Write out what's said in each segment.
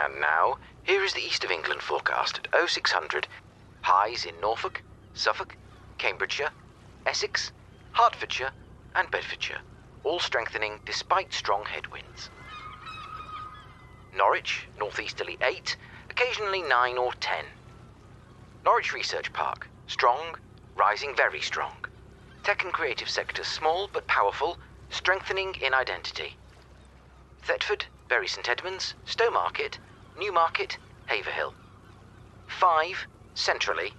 And now, here is the East of England forecast at 0600. Highs in Norfolk, Suffolk, Cambridgeshire, Essex, Hertfordshire and Bedfordshire, all strengthening despite strong headwinds. Norwich, northeasterly 8, occasionally 9 or 10. Norwich Research Park, strong, rising very strong. Tech and creative sectors small but powerful, strengthening in identity. Thetford, Bury St Edmunds, Stowmarket, Newmarket, Haverhill. 5, centrally,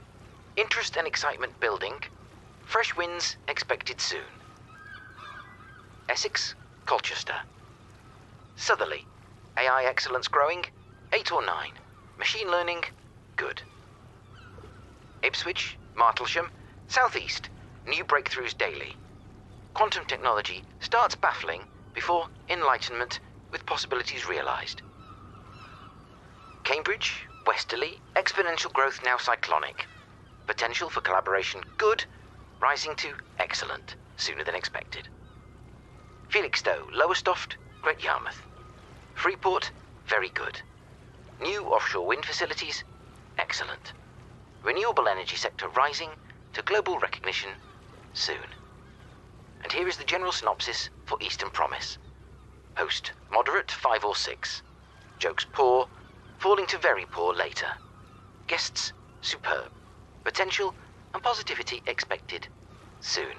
interest and excitement building, fresh winds expected soon. Essex, Colchester. Southerly, AI excellence growing, 8 or 9. Machine learning, good. Ipswich, Martlesham, southeast, new breakthroughs daily. Quantum technology starts baffling before enlightenment with possibilities realised. Cambridge, westerly, exponential growth now cyclonic. Potential for collaboration good, rising to excellent, sooner than expected. Felixstowe, Lowestoft, Great Yarmouth. Freeport, very good. New offshore wind facilities, excellent. Renewable energy sector rising to global recognition soon. And here is the general synopsis for Eastern Promise. Host, moderate 5 or 6. Jokes poor, falling to very poor later. Guests, superb. Potential and positivity expected soon.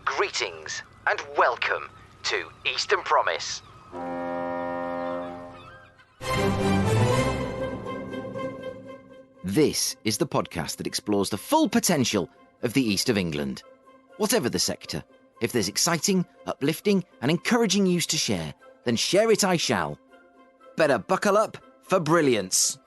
Greetings and welcome to Eastern Promise. This is the podcast that explores the full potential of the East of England. Whatever the sector, if there's exciting, uplifting and encouraging news to share, then share it I shall. Better buckle up for brilliance.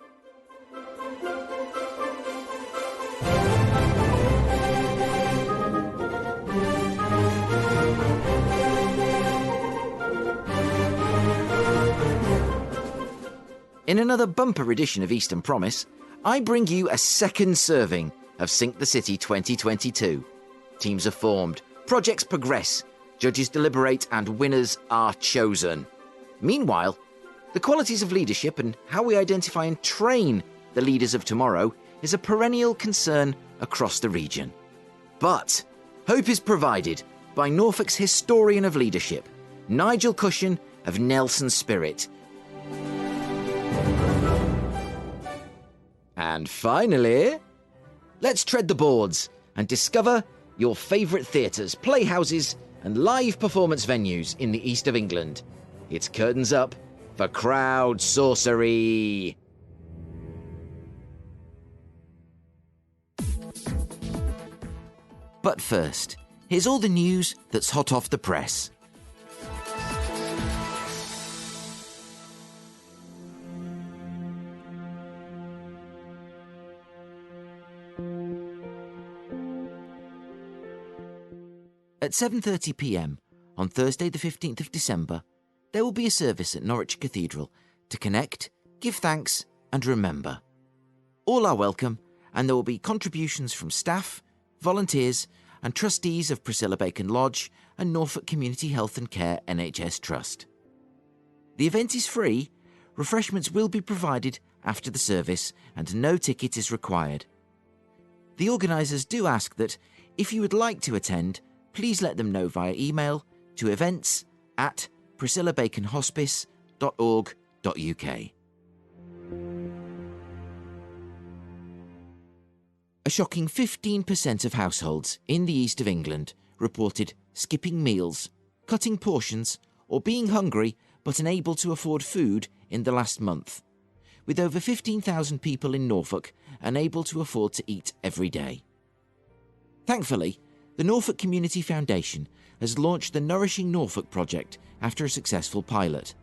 In another bumper edition of Eastern Promise, I bring you a second serving of Sync the City 2022. Teams are formed, projects progress, judges deliberate and winners are chosen. Meanwhile, the qualities of leadership and how we identify and train the leaders of tomorrow is a perennial concern across the region. But hope is provided by Norfolk's historian of leadership, Nigel Cushion of Nelsonspirit. And finally, let's tread the boards and discover your favourite theatres, playhouses and live performance venues in the East of England. It's curtains up for CROWDSOURCERY. But first, here's all the news that's hot off the press. At 7:30 p.m. on Thursday the 15th of December, there will be a service at Norwich Cathedral to connect, give thanks and remember. All are welcome, and there will be contributions from staff, volunteers and trustees of Priscilla Bacon Lodge and Norfolk Community Health and Care NHS Trust. The event is free, refreshments will be provided after the service and no ticket is required. The organisers do ask that, if you would like to attend, please let them know via email to events@priscillabaconhospice.org.uk. A shocking 15% of households in the East of England reported skipping meals, cutting portions, or being hungry but unable to afford food in the last month, with over 15,000 people in Norfolk unable to afford to eat every day. Thankfully, the Norfolk Community Foundation has launched the Nourishing Norfolk project after a successful pilot.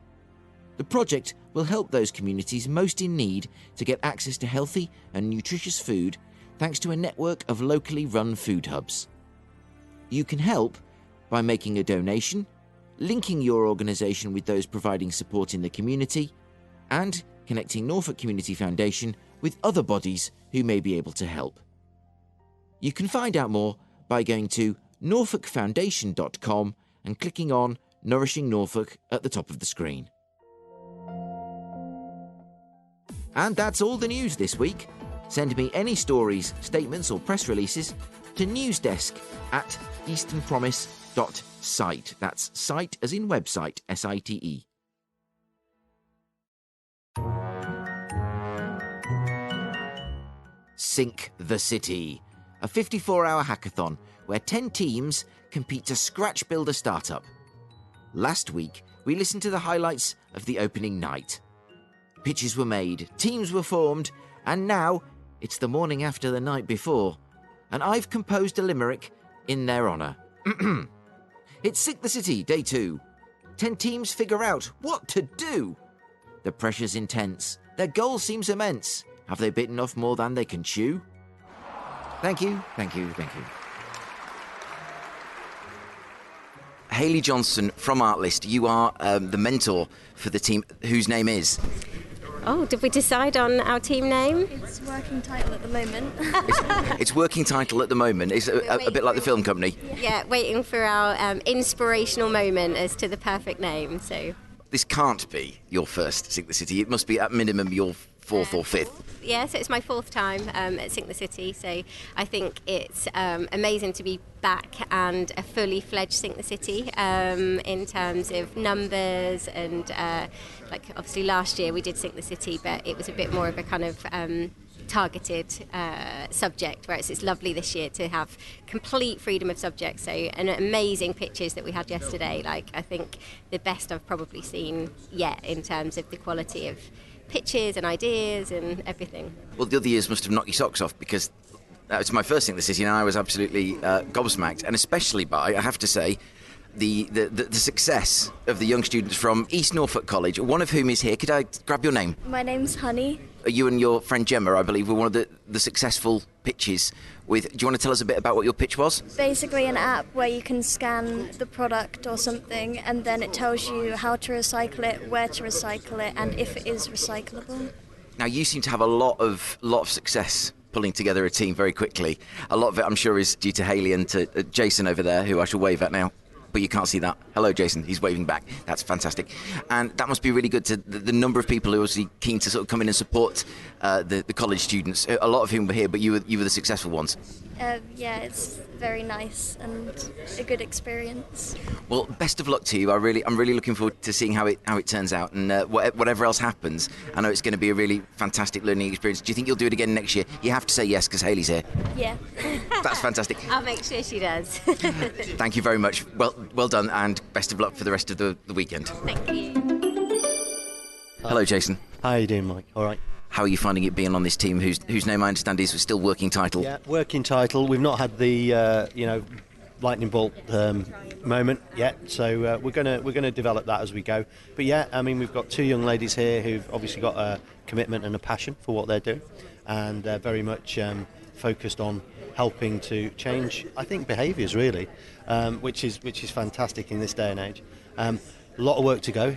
The project will help those communities most in need to get access to healthy and nutritious food thanks to a network of locally run food hubs. You can help by making a donation, linking your organisation with those providing support in the community, and connecting Norfolk Community Foundation with other bodies who may be able to help. You can find out more by going to norfolkfoundation.com and clicking on Nourishing Norfolk at the top of the screen. And that's all the news this week. Send me any stories, statements or press releases to newsdesk@easternpromise.site. That's site as in website, SITE. Sink the City, a 54-hour hackathon where 10 teams compete to scratch build a startup. Last week, we listened to the highlights of the opening night. Pitches were made, teams were formed, and now it's the morning after the night before, and I've composed a limerick in their honour. It's Sink the City, Day 2. 10 teams figure out what to do. The pressure's intense. Their goal seems immense. Have they bitten off more than they can chew? Thank you. Hayley Johnson from Artlist, you are the mentor for the team, whose name is? Oh, did we decide on our team name? It's working title at the moment. It's working title at the moment. It's a bit like the film company. Yeah, waiting for our inspirational moment as to the perfect name. So this can't be your first Sink the City. It must be at minimum your fourth or fifth. Yeah, so it's my fourth time at Sink the City. So I think it's amazing to be back and a fully fledged Sink the City in terms of numbers and like obviously last year we did Sink the City, but it was a bit more of a kind of targeted subject, whereas it's lovely this year to have complete freedom of subject. So an amazing pitches that we had yesterday, like I think the best I've probably seen yet in terms of the quality of pitches and ideas and everything. Well, the other years must have knocked your socks off, because it's my first Sink the City and I was absolutely gobsmacked, and especially by, I have to say, the success of the young students from East Norfolk College, one of whom is here. Could I grab your name? My name's Honey. You and your friend Gemma, I believe, were one of the successful pitches with... Do you want to tell us a bit about what your pitch was? Basically an app where you can scan the product or something and then it tells you how to recycle it, where to recycle it, and if it is recyclable. Now, you seem to have a lot of success pulling together a team very quickly. A lot of it, I'm sure, is due to Hayley and to Jason over there, who I shall wave at now. But you can't see that. Hello, Jason. He's waving back. That's fantastic. And that must be really good to the number of people who are obviously keen to sort of come in and support the college students, a lot of whom were here, but you were the successful ones. Yeah, it's very nice and a good experience. Well, best of luck to you. I'm really looking forward to seeing how it turns out, and whatever else happens, I know it's going to be a really fantastic learning experience. Do you think you'll do it again next year? You have to say yes, because Hayley's here. Yeah. That's fantastic. I'll make sure she does. Thank you very much. Well done, and best of luck for the rest of the weekend. Thank you. Hello, Jason. How are you doing, Mike? All right. How are you finding it being on this team, whose name I understand is still working title? Yeah, working title. We've not had the lightning bolt moment yet, so we're gonna develop that as we go. But yeah, I mean, we've got two young ladies here who've obviously got a commitment and a passion for what they're doing, and they're very much focused on helping to change, I think, behaviours really, which is fantastic in this day and age. A lot of work to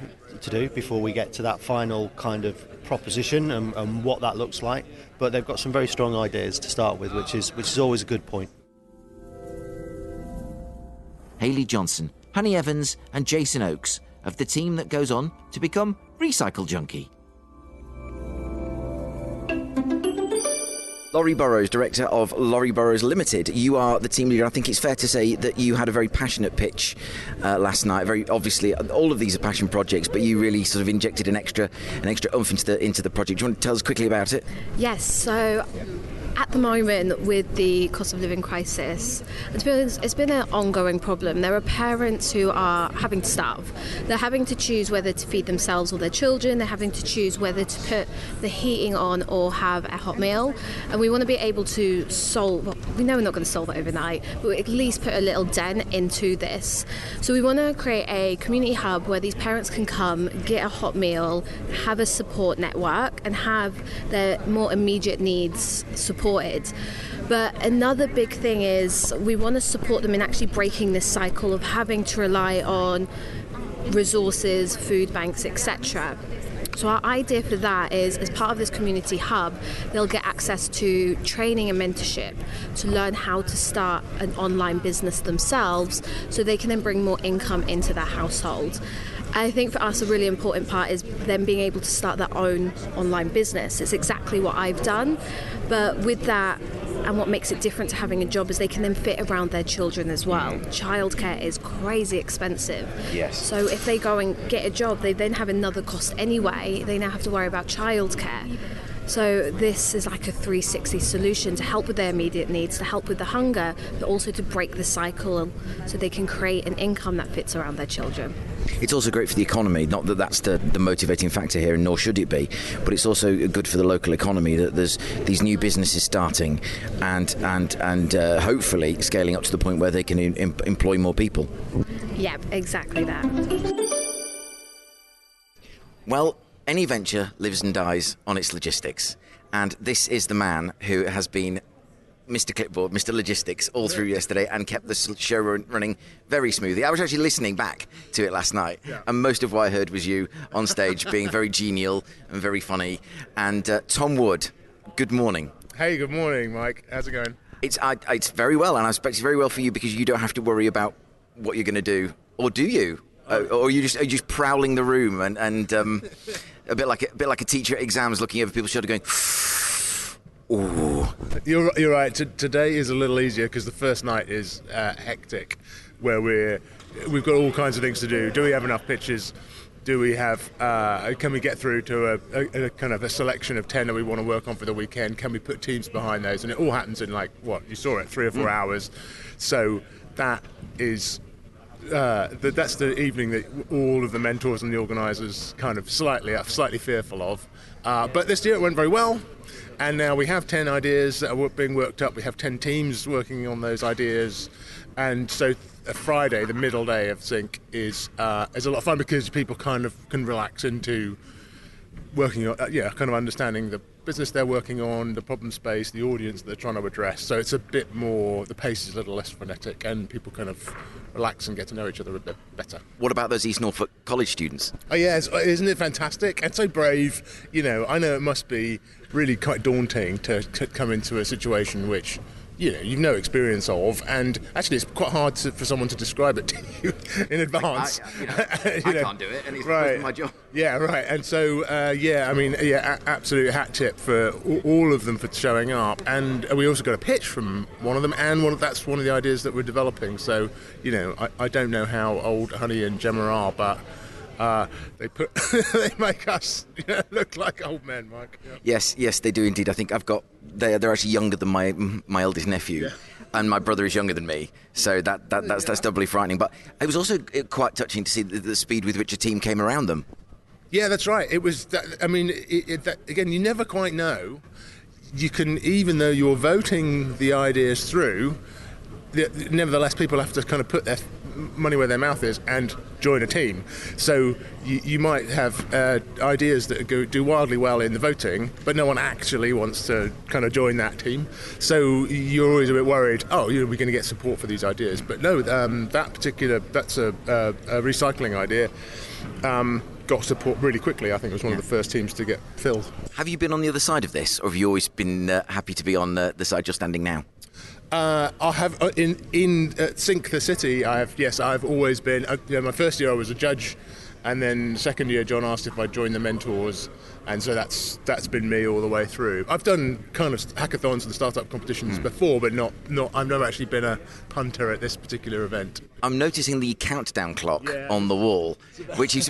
do before we get to that final kind of proposition and what that looks like, but they've got some very strong ideas to start with, which is always a good point. Hayley Johnson, Honey Evans and Jason Oakes of the team that goes on to become Recycle Junkie. Laurie Burrows, director of Laurie Burrows Limited. You are the team leader. I think it's fair to say that you had a very passionate pitch last night. Very obviously, all of these are passion projects, but you really sort of injected an extra oomph into the project. Do you want to tell us quickly about it? Yes. So, at the moment, with the cost of living crisis, it's been an ongoing problem. There are parents who are having to starve. They're having to choose whether to feed themselves or their children. They're having to choose whether to put the heating on or have a hot meal. And we want to be able to solve, we know we're not going to solve it overnight, but at least put a little dent into this. So we want to create a community hub where these parents can come, get a hot meal, have a support network, and have their more immediate needs supported. But another big thing is we want to support them in actually breaking this cycle of having to rely on resources, food banks, etc. So our idea for that is, as part of this community hub, they'll get access to training and mentorship to learn how to start an online business themselves, so they can then bring more income into their household. I think for us a really important part is them being able to start their own online business. It's exactly what I've done, but with that, and what makes it different to having a job is they can then fit around their children as well. Childcare is crazy expensive. Yes. So if they go and get a job, they then have another cost anyway. They now have to worry about childcare. So this is like a 360 solution to help with their immediate needs, to help with the hunger, but also to break the cycle so they can create an income that fits around their children. It's also great for the economy, not that that's the motivating factor here, nor should it be, but it's also good for the local economy that there's these new businesses starting and hopefully scaling up to the point where they can employ more people. Yeah, exactly that. Well, any venture lives and dies on its logistics, and this is the man who has been Mr. Clipboard, Mr. Logistics all through yesterday and kept the show running very smoothly. I was actually listening back to it last night, and most of what I heard was you on stage being very genial and very funny. And Tom Wood, good morning. Hey, good morning, Mike. How's it going? It's very well, and I expect it's very well for you because you don't have to worry about what you're going to do, or do you? Or are you just prowling the room and a bit like a teacher at exams looking over people's shoulder going, ooh. You're right. Today is a little easier because the first night is hectic, where we've got all kinds of things to do. Do we have enough pitches? Do we have? Can we get through to a kind of a selection of 10 that we want to work on for the weekend? Can we put teams behind those? And it all happens in you saw it, 3 or 4 hours. So that is. That's the evening that all of the mentors and the organisers kind of slightly fearful of. But this year it went very well, and now we have 10 ideas that are being worked up. We have 10 teams working on those ideas, and so Friday, the middle day of Sync, is a lot of fun because people kind of can relax into working on, kind of understanding the business they're working on, the problem space, the audience they're trying to address. So it's a bit more, the pace is a little less frenetic and people kind of relax and get to know each other a bit better. What about those East Norfolk College students? Oh yeah, isn't it fantastic? And so brave. I know it must be really quite daunting to come into a situation which you've no experience of, and actually it's quite hard for someone to describe it to you in advance. I can't do it, and it's right. My job. Yeah, right. And so, absolute hat tip for all of them for showing up. And we also got a pitch from one of them, and that's one of the ideas that we're developing. So, I don't know how old Honey and Gemma are, but they make us look like old men, Mike. Yeah. Yes, they do indeed. I think they're actually younger than my eldest nephew, and my brother is younger than me, so that's doubly frightening. But it was also quite touching to see the speed with which a team came around them. Yeah, that's right. It was. Again, you never quite know. You can, even though you're voting the ideas through, nevertheless, people have to kind of put their money where their mouth is and join a team. So you might have ideas that do wildly well in the voting, but no one actually wants to kind of join that team. So you're always a bit worried, we're going to get support for these ideas. But no, that's a recycling idea. Got support really quickly. I think it was one of the first teams to get filled. Have you been on the other side of this, or have you always been happy to be on the side you're standing now? I have in Sync the City. I've always been. My first year I was a judge, and then second year John asked if I'd join the mentors, and so that's been me all the way through. I've done kind of hackathons and startup competitions before, but not. I've never actually been a punter at this particular event. I'm noticing the countdown clock on the wall, which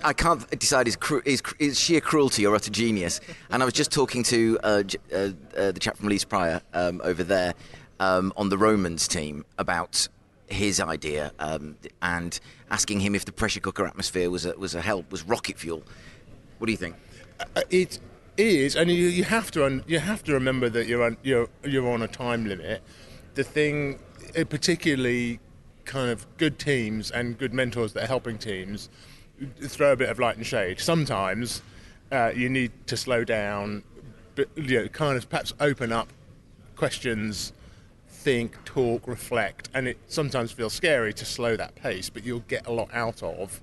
I can't decide is sheer cruelty or utter genius. And I was just talking to the chap from Leeds Prior over there. On the Romans team about his idea and asking him if the pressure cooker atmosphere was rocket fuel. What do you think? It is, and you have to remember that you're on a time limit. The thing, particularly kind of good teams and good mentors that are helping teams, throw a bit of light and shade. Sometimes you need to slow down, but, kind of perhaps open up questions. Think, talk, reflect, and it sometimes feels scary to slow that pace, but you'll get a lot out of.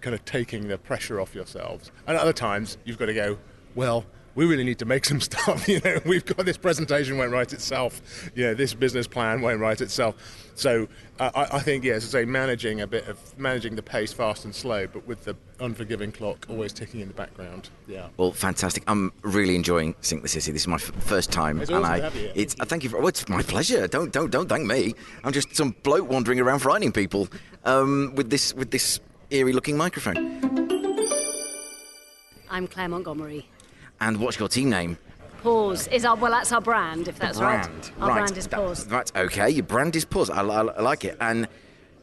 kind of taking the pressure off yourselves. And at other times, you've got to go, well, we really need to make some stuff. We've got this presentation won't write itself. This business plan won't write itself. So I think, as I say, managing the pace fast and slow, but with the unforgiving clock always ticking in the background. Yeah. Well, fantastic. I'm really enjoying Sync the City. This is my first time, it's awesome to have you here. Thank you. It's my pleasure. Don't thank me. I'm just some bloke wandering around frightening people with this eerie-looking microphone. I'm Claire Montgomery. And what's your team name? Pause is that's our brand, if that's right. Our brand is Pause. Right, okay, your brand is Pause. I like it. And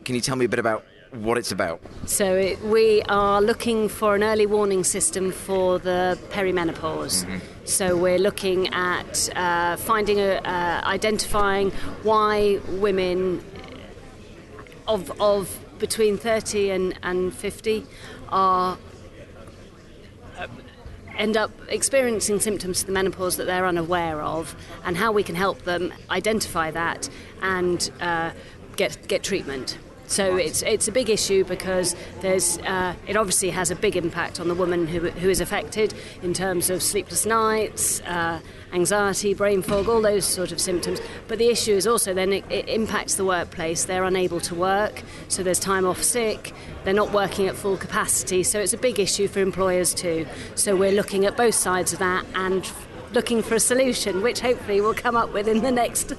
can you tell me a bit about what it's about? So we are looking for an early warning system for the perimenopause. Mm-hmm. So we're looking at identifying why women of between 30 and 50 are end up experiencing symptoms of the menopause that they're unaware of, and how we can help them identify that and get treatment. So it's a big issue because it obviously has a big impact on the woman who is affected in terms of sleepless nights, anxiety, brain fog, all those sort of symptoms. But the issue is also then it impacts the workplace. They're unable to work, so there's time off sick. They're not working at full capacity, so it's a big issue for employers too. So we're looking at both sides of that and looking for a solution, which hopefully we'll come up with in the next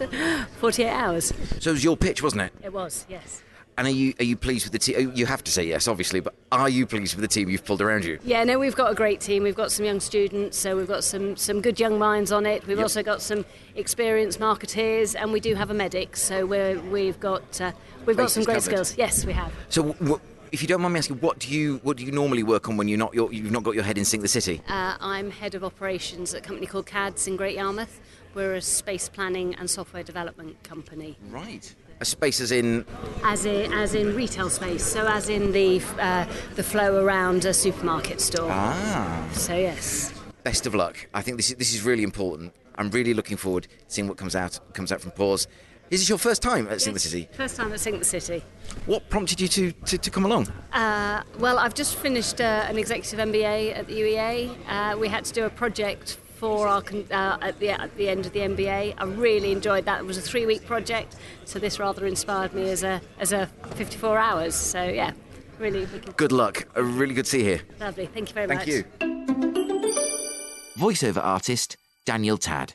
48 hours. So it was your pitch, wasn't it? It was, yes. And are you pleased with the team? You have to say yes, obviously, but are you pleased with the team you've pulled around you? Yeah, no, we've got a great team. We've got some young students, so we've got some good young minds on it. We've also got some experienced marketeers, and we do have a medic, so we've got some great skills. Yes, we have. So, if you don't mind me asking, what do you normally work on when you've not got your head in Sync the City? I'm head of operations at a company called CADS in Great Yarmouth. We're a space planning and software development company. Right. A space as in? As in retail space, so as in the flow around a supermarket store. Ah. So yes. Best of luck. I think this is really important. I'm really looking forward to seeing what comes out from Pause. Is this your first time at Sync the City? First time at Sync the City. What prompted you to come along? Well, I've just finished an executive MBA at the UEA. We had to do a project for our at the end of the MBA. I really enjoyed that. It was a 3-week project, so this rather inspired me as a 54 hours. So yeah, really. Good luck. Really good to see you here. Lovely. Thank you very much. Thank you. Voiceover artist Daniel Tad.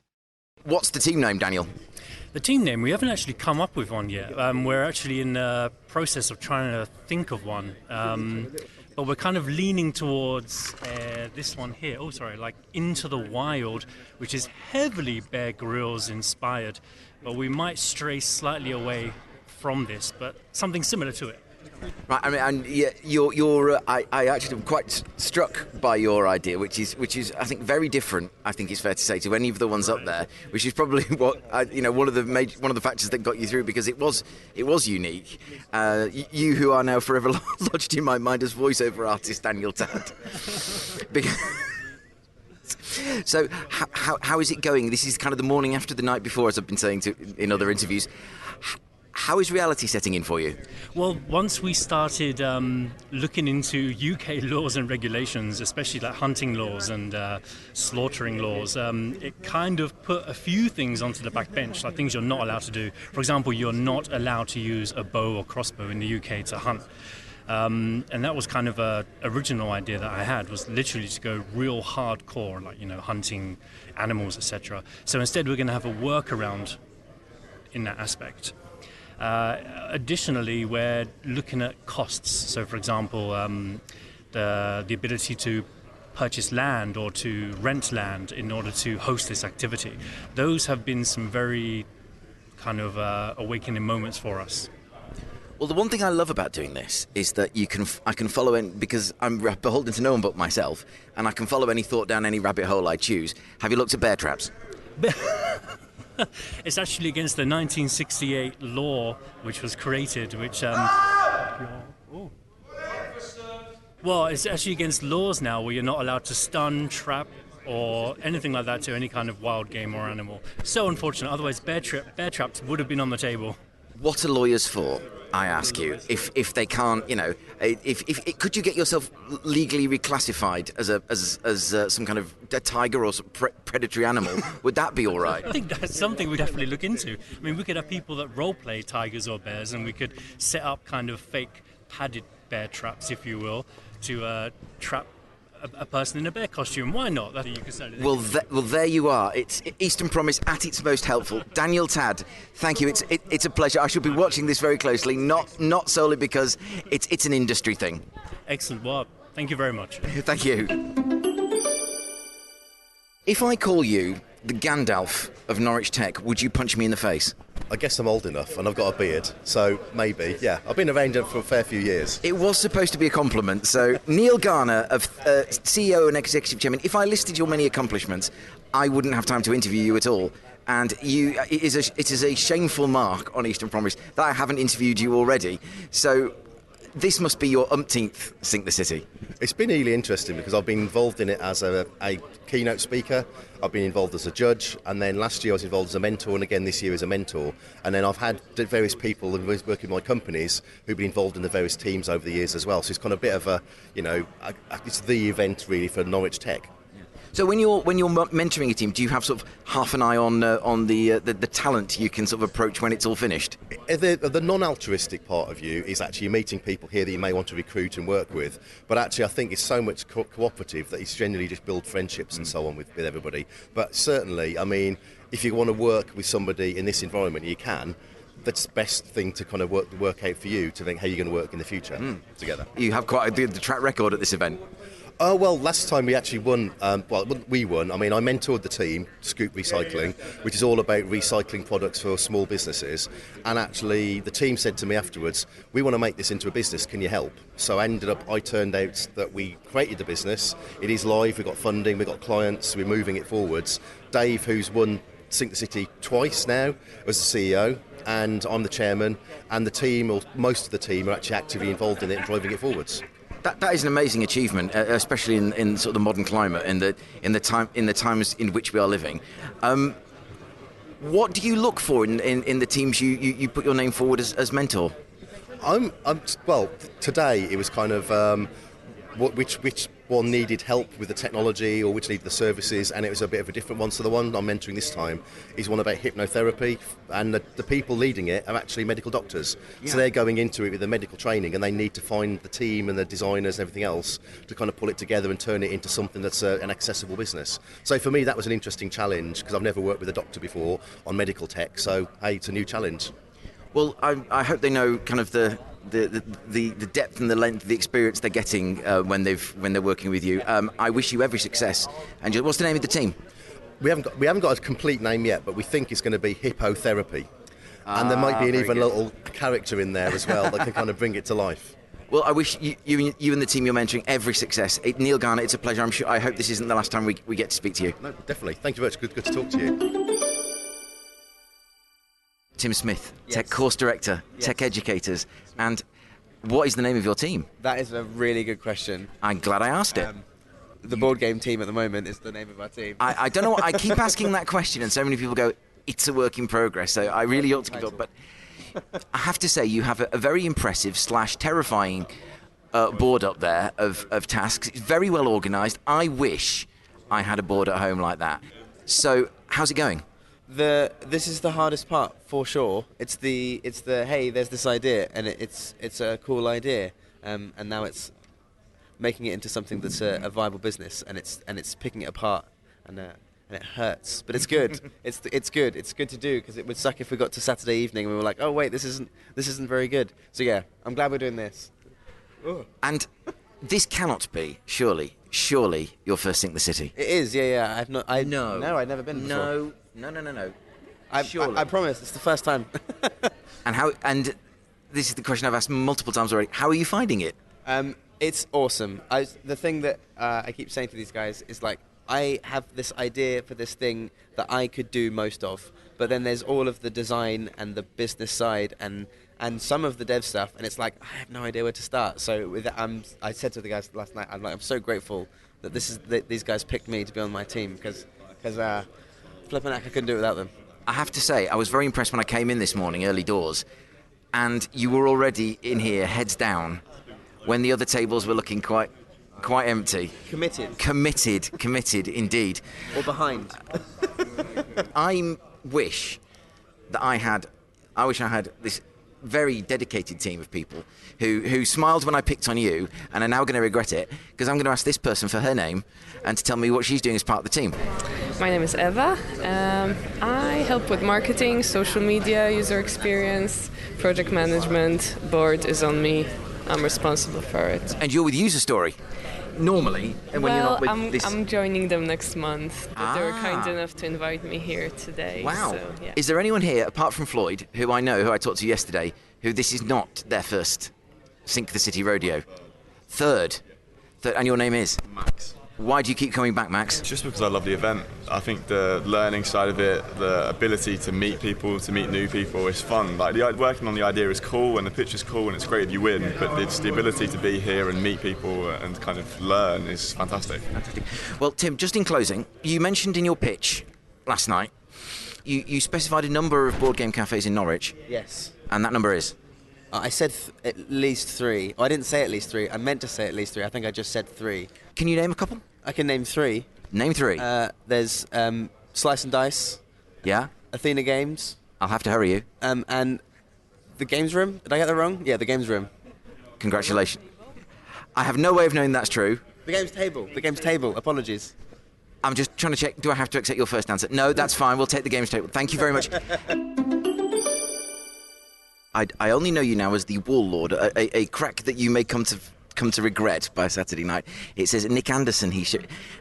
What's the team name, Daniel? The team name, we haven't actually come up with one yet. We're actually in the process of trying to think of one. But we're kind of leaning towards this one here. Like Into the Wild, which is heavily Bear Grylls inspired. But we might stray slightly away from this, but something similar to it. Right, I mean, and yeah, I actually am quite struck by your idea, which is I think very different. I think it's fair to say to any of the ones up there, which is probably what one of the factors that got you through, because it was unique. You who are now forever lodged in my mind as voiceover artist Daniel Tad. So how is it going? This is kind of the morning after the night before, as I've been saying in other interviews. How is reality setting in for you? Well, once we started looking into UK laws and regulations, especially like hunting laws and slaughtering laws, it kind of put a few things onto the back bench, like things you're not allowed to do. For example, you're not allowed to use a bow or crossbow in the UK to hunt. And that was kind of a original idea that I had, was literally to go real hardcore, like, hunting animals, etc. So instead we're going to have a workaround in that aspect. Additionally, we're looking at costs. So, for example, the ability to purchase land or to rent land in order to host this activity. Those have been some very kind of awakening moments for us. Well, the one thing I love about doing this is that I can follow in, because I'm beholden to no one but myself, and I can follow any thought down any rabbit hole I choose. Have you looked at bear traps? It's actually against the 1968 law which was created, which well, it's actually against laws now where you're not allowed to stun, trap, or anything like that to any kind of wild game or animal. So unfortunate. Otherwise, bear traps would have been on the table. What are lawyers for? I ask you, if they can't, if could you get yourself legally reclassified as some kind of a tiger or some predatory animal? Would that be all right? I think that's something we definitely look into. I mean, we could have people that role play tigers or bears, and we could set up kind of fake padded bear traps, if you will, to trap a person in a bear costume. Why not? That you could say. Well, there you are. It's Eastern Promise at its most helpful. Daniel Tadd, thank you. It's a pleasure. I shall be watching this very closely, not solely because it's an industry thing. Excellent. Well, thank you very much. Thank you. If I call you the Gandalf of Norwich Tech, would you punch me in the face? I guess I'm old enough and I've got a beard, so maybe, yeah. I've been around for a fair few years. It was supposed to be a compliment. So, Neil Garner, of CEO and Executive Chairman, if I listed your many accomplishments, I wouldn't have time to interview you at all. And it is a shameful mark on Eastern Promise that I haven't interviewed you already. So, this must be your umpteenth Sink the City. It's been really interesting because I've been involved in it as a keynote speaker, I've been involved as a judge, and then last year I was involved as a mentor, and again this year as a mentor. And then I've had various people and working in my companies who've been involved in the various teams over the years as well. So it's kind of a bit of a, it's the event really for Norwich Tech. So when you're mentoring a team, do you have sort of half an eye on the talent you can sort of approach when it's all finished? The non-altruistic part of you is actually meeting people here that you may want to recruit and work with. But actually I think it's so much cooperative that it's generally just build friendships and so on with everybody. But certainly, I mean, if you want to work with somebody in this environment, you can. That's the best thing to kind of work out for you to think how you're going to work in the future together. You have quite the track record at this event. Oh, well, last time we actually won, we won. I mean, I mentored the team, Scoop Recycling, which is all about recycling products for small businesses. And actually, the team said to me afterwards, we want to make this into a business, can you help? So I turned out that we created the business. It is live, we've got funding, we've got clients, we're moving it forwards. Dave, who's won Sink the City twice now, as the CEO, and I'm the chairman, and the team, or most of the team, are actually actively involved in it and driving it forwards. That is an amazing achievement, especially in sort of the modern climate, in the times in which we are living. What do you look for in the teams you put your name forward as mentor? Well, today it was kind of which one needed help with the technology or which needed the services, and it was a bit of a different one. So the one I'm mentoring this time is one about hypnotherapy, and the people leading it are actually medical doctors. Yeah. So they're going into it with the medical training, and they need to find the team and the designers and everything else to kind of pull it together and turn it into something that's an accessible business. So for me that was an interesting challenge because I've never worked with a doctor before on medical tech, so hey, it's a new challenge. Well, I hope they know kind of the depth and the length of the experience they're getting when they're working with you. I wish you every success. And what's the name of the team? We haven't got a complete name yet, but we think it's going to be hippotherapy. And there might be an even little character in there as well that can kind of bring it to life. Well, I wish you and the team you're mentoring every success. Neil Garner, it's a pleasure. I hope this isn't the last time we get to speak to you. No, definitely. Thank you very much. Good to talk to you. Tim Smith, Yes. Tech Course Director, Yes. Tech Educators. And what is the name of your team? That is a really good question. I'm glad I asked it. The board game team at the moment is the name of our team. I don't know. I keep asking that question, and so many people go, it's a work in progress. So I really ought to give up. But I have to say, you have a very impressive / terrifying board up there of tasks. It's very well organised. I wish I had a board at home like that. So how's it going? This is the hardest part for sure. It's the hey, there's this idea and it's a cool idea, and now it's making it into something that's a viable business, and it's picking it apart, and it hurts, but it's good. It's good. It's good to do because it would suck if we got to Saturday evening and we were like, oh wait, this isn't very good. So yeah, I'm glad we're doing this. Ooh. And this cannot be surely your first Sink the City. It is. Yeah. No, I've never been before. No. I promise, it's the first time. And this is the question I've asked multiple times already. How are you finding it? It's awesome. The thing that I keep saying to these guys is like, I have this idea for this thing that I could do most of, but then there's all of the design and the business side and some of the dev stuff, and it's like I have no idea where to start. So I said to the guys last night, I'm so grateful that these guys picked me to be on my team because flipping heck, I couldn't do it without them. I have to say, I was very impressed when I came in this morning, early doors. and you were already in here, heads down, when the other tables were looking quite empty. Committed indeed. Or behind. I wish I had this very dedicated team of people who smiled when I picked on you and are now going to regret it, because I'm going to ask this person for her name and to tell me what she's doing as part of the team. My name is Eva. I help with marketing, social media, user experience, project management. Board is on me. I'm responsible for it. And you're with User Story normally, and when you're not with this... I'm joining them next month, but they were kind enough to invite me here today. Wow. So, yeah. Is there anyone here, apart from Floyd, who I talked to yesterday, who this is not their first Sync the City rodeo? Third, and your name is? Max. Why do you keep coming back, Max? Just because I love the event. I think the learning side of it, the ability to meet people, to meet new people is fun. Like working on the idea is cool and the pitch is cool and it's great if you win, but it's the ability to be here and meet people and kind of learn is fantastic. Fantastic. Well, Tim, just in closing, you mentioned in your pitch last night, you specified a number of board game cafes in Norwich. Yes. And that number is? I said at least 3. Oh, I didn't say at least 3. I meant to say at least 3. I think I just said 3. Can you name a couple? I can name 3. Name 3. There's Slice and Dice. Yeah. Athena Games. I'll have to hurry you. And the Games Room. Did I get that wrong? Yeah, the Games Room. Congratulations. I have no way of knowing that's true. The Games Table. The Games Table. Apologies. I'm just trying to check. Do I have to accept your first answer? No, that's fine. We'll take the Games Table. Thank you very much. I only know you now as the Wall Lord, a crack that you may come to regret by Saturday night. It says Nick Anderson,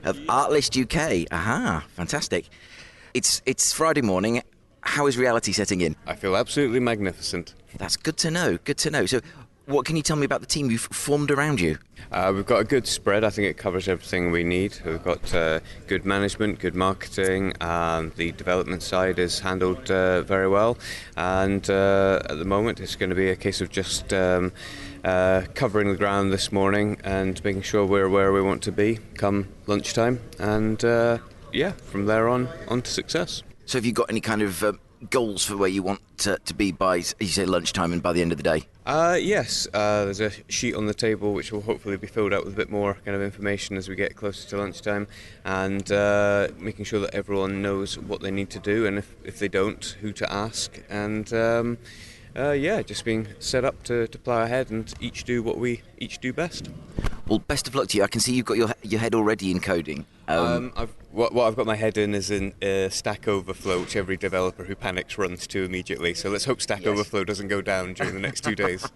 of Artlist UK. Aha, fantastic. It's Friday morning. How is reality setting in? I feel absolutely magnificent. That's good to know. Good to know. So, what can you tell me about the team you've formed around you? We've got a good spread. I think it covers everything we need. We've got good management, good marketing. The development side is handled very well. And at the moment, it's going to be a case of just covering the ground this morning and making sure we're where we want to be come lunchtime. And from there on to success. So have you got any kind of goals for where you want to be by, you say, lunchtime and by the end of the day? Yes, there's a sheet on the table which will hopefully be filled out with a bit more kind of information as we get closer to lunchtime, and making sure that everyone knows what they need to do, and if they don't, who to ask, and just being set up to plough ahead and each do what we each do best. Well, best of luck to you. I can see you've got your head already in coding. What I've got my head in is in Stack Overflow, which every developer who panics runs to immediately. So let's hope Stack Overflow doesn't go down during the next 2 days.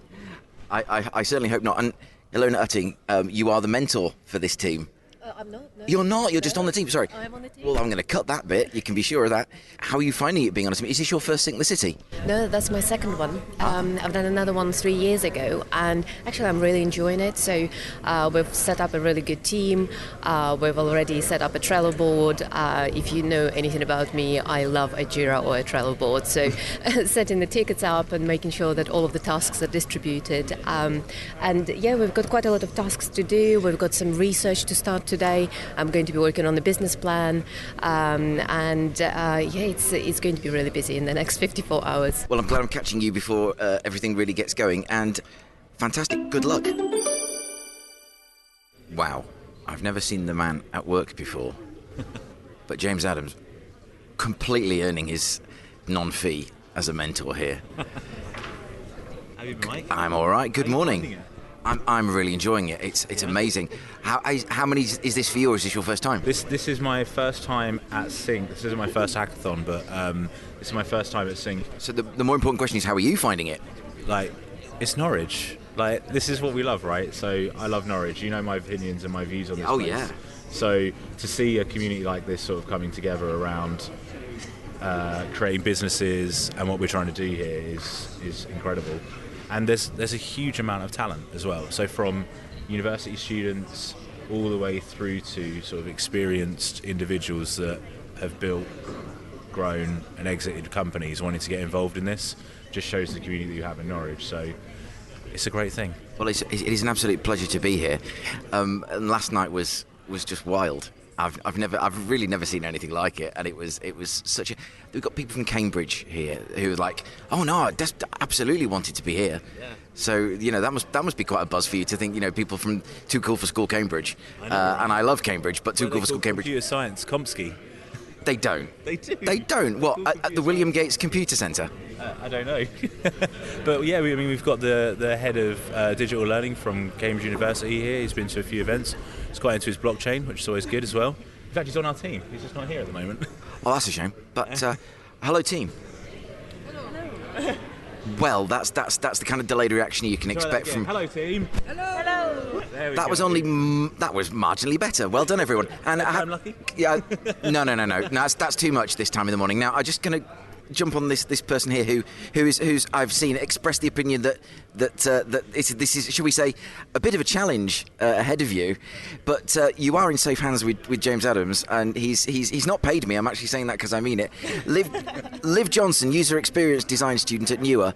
I certainly hope not. And Ilona Utting, you are the mentor for this team. I'm not. No. You're not. You're just on the team. Sorry. I'm on the team. Well, I'm going to cut that bit. You can be sure of that. How are you finding it being on a team? Is this your first Sync the City? No, that's my second one. I've done another one 3 years ago, and actually I'm really enjoying it. So we've set up a really good team. We've already set up a Trello board. If you know anything about me, I love a Jira or a Trello board. So setting the tickets up and making sure that all of the tasks are distributed. We've got quite a lot of tasks to do. We've got some research to start today. I'm going to be working on the business plan, it's going to be really busy in the next 54 hours. Well, I'm glad I'm catching you before everything really gets going, and fantastic, good luck. Wow, I've never seen the man at work before, but James Adams completely earning his non-fee as a mentor here. How you been, Mike? I'm all right. Good morning. I'm really enjoying it. It's amazing. How many is this for you, or is this your first time? This is my first time at Sync. This isn't my first hackathon, but this is my first time at Sync. So the more important question is, how are you finding it? It's Norwich. This is what we love, right? So I love Norwich. You know my opinions and my views on this place. Yeah. So to see a community like this sort of coming together around creating businesses and what we're trying to do here is incredible. And there's a huge amount of talent as well. So from university students all the way through to sort of experienced individuals that have built, grown and exited companies wanting to get involved in this. Just shows the community that you have in Norwich. So it's a great thing. Well, it is an absolute pleasure to be here. And last night was just wild. I've really never seen anything like it, and it was such a. We've got people from Cambridge here who were like, oh no, I absolutely wanted to be here. Yeah. So that must be quite a buzz for you to think people from Too Cool for School Cambridge, and I love Cambridge, but Too Cool for School Cambridge. Computer Science Komsky. They don't. They do. They don't. What at the William Gates Computer Centre? I don't know, but yeah, we've got the head of digital learning from Cambridge University here. He's been to a few events. He's quite into his blockchain, which is always good as well. In fact, he's on our team. He's just not here at the moment. Oh, that's a shame. But hello, team. Hello. Well, that's the kind of delayed reaction you can expect from. Hello, team. Hello. That was marginally better. Well done, everyone. And I'm lucky. Yeah. No. That's too much this time in the morning. Now, I'm just going to jump on this person here who's I've seen express the opinion that this is, should we say, a bit of a challenge ahead of you, but you are in safe hands with James Adams, and he's not paid me. I'm actually saying that because I mean it. Liv Johnson, user experience design student at Newer.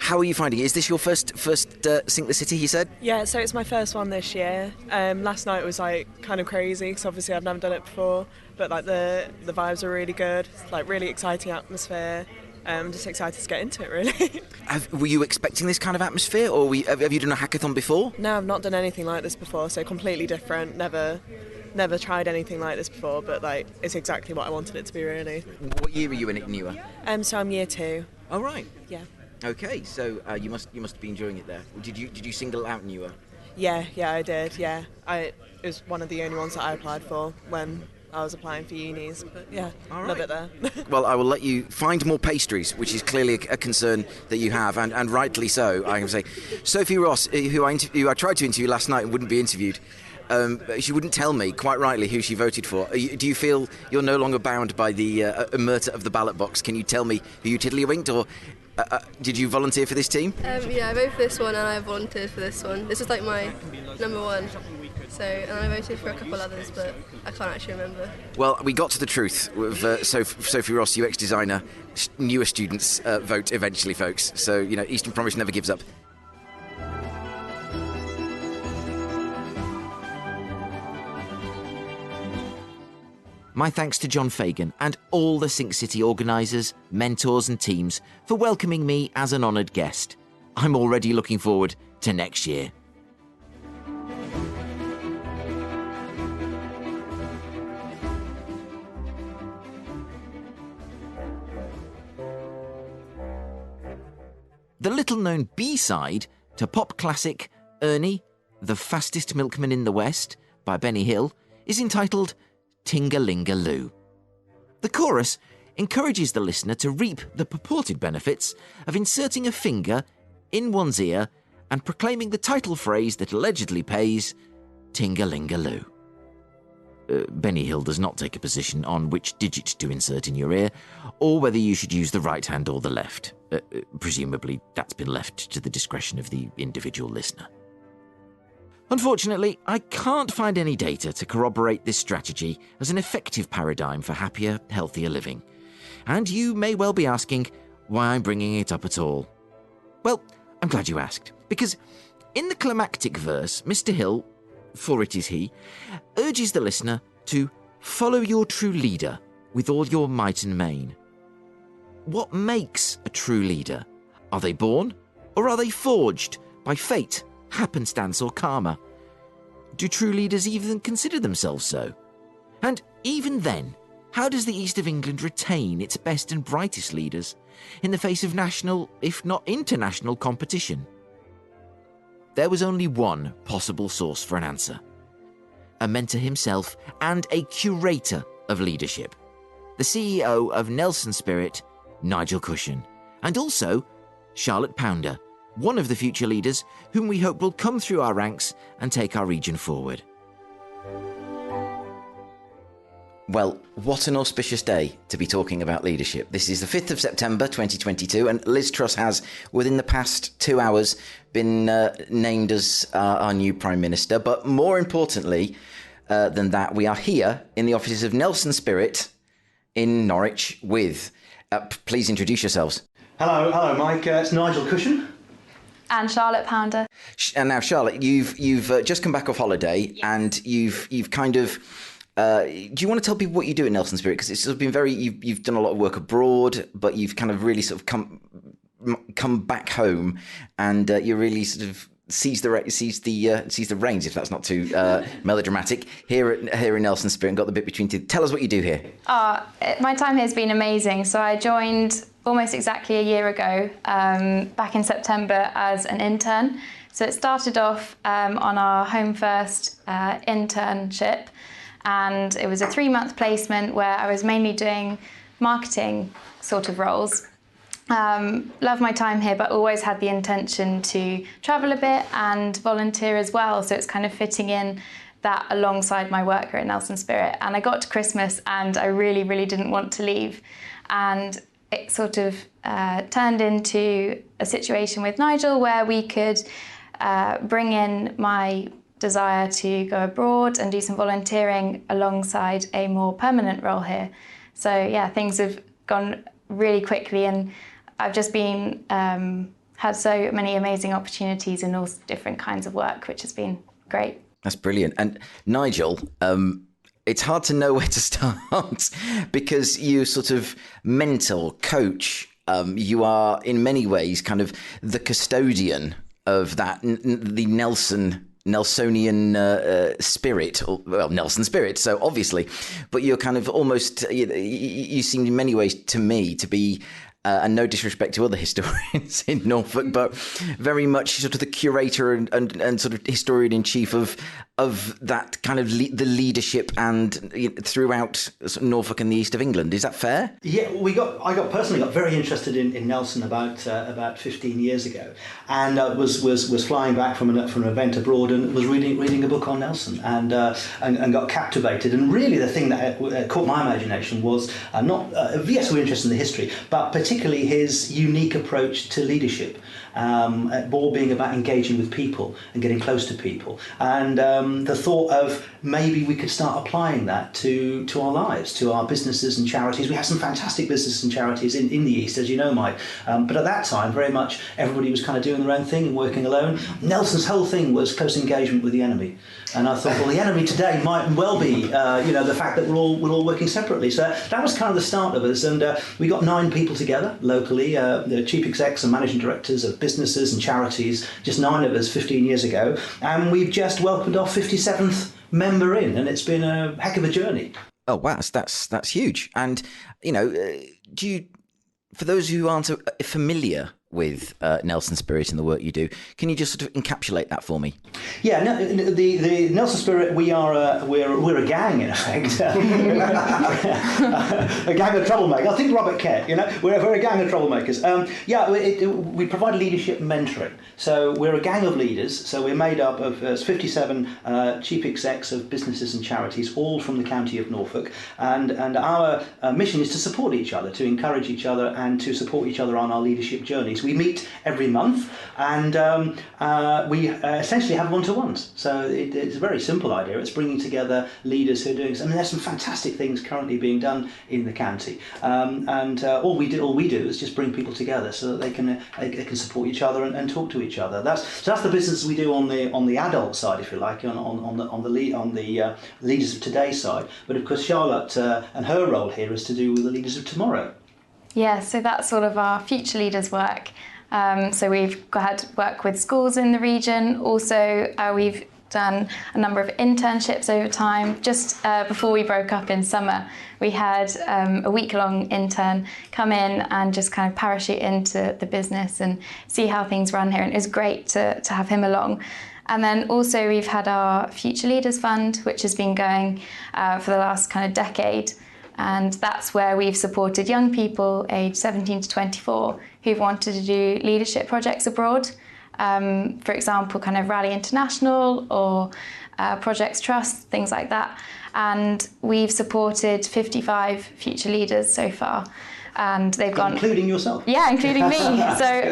How are you finding it? Is this your first Sink the City, he said? Yeah, so it's my first one this year. Last night was kind of crazy because obviously I've never done it before, but the vibes are really good. It's really exciting atmosphere. I'm just excited to get into it, really. Were you expecting this kind of atmosphere, or have you done a hackathon before? No, I've not done anything like this before, so completely different. Never tried anything like this before, but it's exactly what I wanted it to be, really. What year were you in at Newer? So I'm year 2. Oh, right. Yeah. Okay, so you must be enjoying it there. Did you single out Newer? Yeah, I did. Yeah, it was one of the only ones that I applied for when I was applying for unis. But yeah, love it there. Well, I will let you find more pastries, which is clearly a concern that you have, and rightly so. I can say, Sophie Ross, who I tried to interview last night and wouldn't be interviewed. She wouldn't tell me, quite rightly, who she voted for. Do you feel you're no longer bound by the omerta of the ballot box? Can you tell me who you tiddlywinked, or did you volunteer for this team? Yeah, I voted for this one and I volunteered for this one. This was my number one. And I voted for a couple others, but I can't actually remember. Well, we got to the truth with Sophie Ross, UX designer, Newer students vote eventually, folks. So, Eastern Promise never gives up. My thanks to John Fagan and all the Sink City organisers, mentors and teams for welcoming me as an honoured guest. I'm already looking forward to next year. The little-known B-side to pop classic Ernie, the Fastest Milkman in the West by Benny Hill is entitled Ting-a-ling-a-loo. The chorus encourages the listener to reap the purported benefits of inserting a finger in one's ear and proclaiming the title phrase that allegedly pays Ting-a-ling-a-loo. Benny Hill does not take a position on which digit to insert in your ear, or whether you should use the right hand or the left. Presumably, that's been left to the discretion of the individual listener. Unfortunately, I can't find any data to corroborate this strategy as an effective paradigm for happier, healthier living. And you may well be asking why I'm bringing it up at all. Well, I'm glad you asked, because in the climactic verse, Mr. Hill, for it is he, urges the listener to follow your true leader with all your might and main. What makes a true leader? Are they born, or are they forged by fate, happenstance, or karma? Do true leaders even consider themselves so? And even then, how does the East of England retain its best and brightest leaders in the face of national, if not international, competition? There was only one possible source for an answer. A mentor himself and a curator of leadership. The CEO of Nelsonspirit, Nigel Cushion. And also Charlotte Pounder, one of the future leaders whom we hope will come through our ranks and take our region forward. Well, what an auspicious day to be talking about leadership. This is the 5th of September 2022, and Liz Truss has, within the past 2 hours, been named as our new Prime Minister. But more importantly than that, we are here in the offices of Nelsonspirit in Norwich with... please introduce yourselves. Hello, Mike. It's Nigel Cushion. And Charlotte Pounder. And now, Charlotte, you've just come back off holiday, yes. And you've kind of do you want to tell people what you do at Nelsonspirit? Because it's sort of been you've done a lot of work abroad, but you've kind of really sort of come back home, and you really sort of sees the reins, if that's not too melodramatic, here in Nelsonspirit, and got the bit between two. Tell us what you do here. My time here has been amazing. So I joined almost exactly a year ago, back in September, as an intern. So it started off on our Home First internship, and it was a 3-month placement where I was mainly doing marketing sort of roles. Love my time here, but always had the intention to travel a bit and volunteer as well. So it's kind of fitting in that alongside my work here at Nelsonspirit. And I got to Christmas and I really, really didn't want to leave. And it sort of turned into a situation with Nigel where we could bring in my desire to go abroad and do some volunteering alongside a more permanent role here. So yeah, things have gone really quickly, and I've just been had so many amazing opportunities in all different kinds of work, which has been great. That's brilliant. And Nigel, it's hard to know where to start because you sort of mentor, coach. You are in many ways kind of the custodian of that, the Nelsonian spirit, well, Nelsonspirit, so obviously, but you're kind of almost, you seem in many ways to me to be, and no disrespect to other historians in Norfolk, but very much sort of the curator and sort of historian-in-chief of that kind of the leadership and throughout Norfolk and the east of England. Is that fair? Yeah, I personally got very interested in Nelson about 15 years ago, and was flying back from an event abroad and was reading a book on Nelson and got captivated. And really, the thing that caught my imagination was yes, we're interested in the history, but particularly his unique approach to leadership. All being about engaging with people and getting close to people, and the thought of maybe we could start applying that to our lives, to our businesses and charities. We have some fantastic businesses and charities in the East, as you know, Mike, but at that time very much everybody was kind of doing their own thing and working alone. Nelson's whole thing was close engagement with the enemy, and I thought, well, the enemy today might well be the fact that we're all working separately. So that was kind of the start of us, and we got 9 people together locally, the chief execs and managing directors of businesses and charities, just 9 of us 15 years ago, and we've just welcomed our 57th member in, and it's been a heck of a journey. Oh wow, that's huge. And do you, for those who aren't familiar with Nelsonspirit and the work you do, can you just sort of encapsulate that for me? Yeah, the Nelsonspirit, we're a gang in effect, a gang of troublemakers. I think Robert Kett, we're a gang of troublemakers. We provide leadership and mentoring. So we're a gang of leaders. So we're made up of 57 chief execs of businesses and charities, all from the county of Norfolk, and our mission is to support each other, to encourage each other, and to support each other on our leadership journeys. We meet every month, and we essentially have one-to-ones. So it's a very simple idea. It's bringing together leaders who are doing. There's some fantastic things currently being done in the county, and all we do is just bring people together so that they can support each other and talk to each other. That's the business we do on the adult side, if you like, on the leaders of today's side. But of course, Charlotte and her role here is to do with the leaders of tomorrow. Yeah, so that's sort of our future leaders work. So we've had work with schools in the region. Also, we've done a number of internships over time. Just before we broke up in summer, we had a week-long intern come in and just kind of parachute into the business and see how things run here. And it was great to have him along. And then also we've had our Future Leaders Fund, which has been going for the last kind of decade. And that's where we've supported young people aged 17 to 24 who've wanted to do leadership projects abroad. For example, kind of Rally International or Projects Trust, things like that. And we've supported 55 future leaders so far. And they've gone... Including yourself? Yeah, including me. Yeah. Sorry, I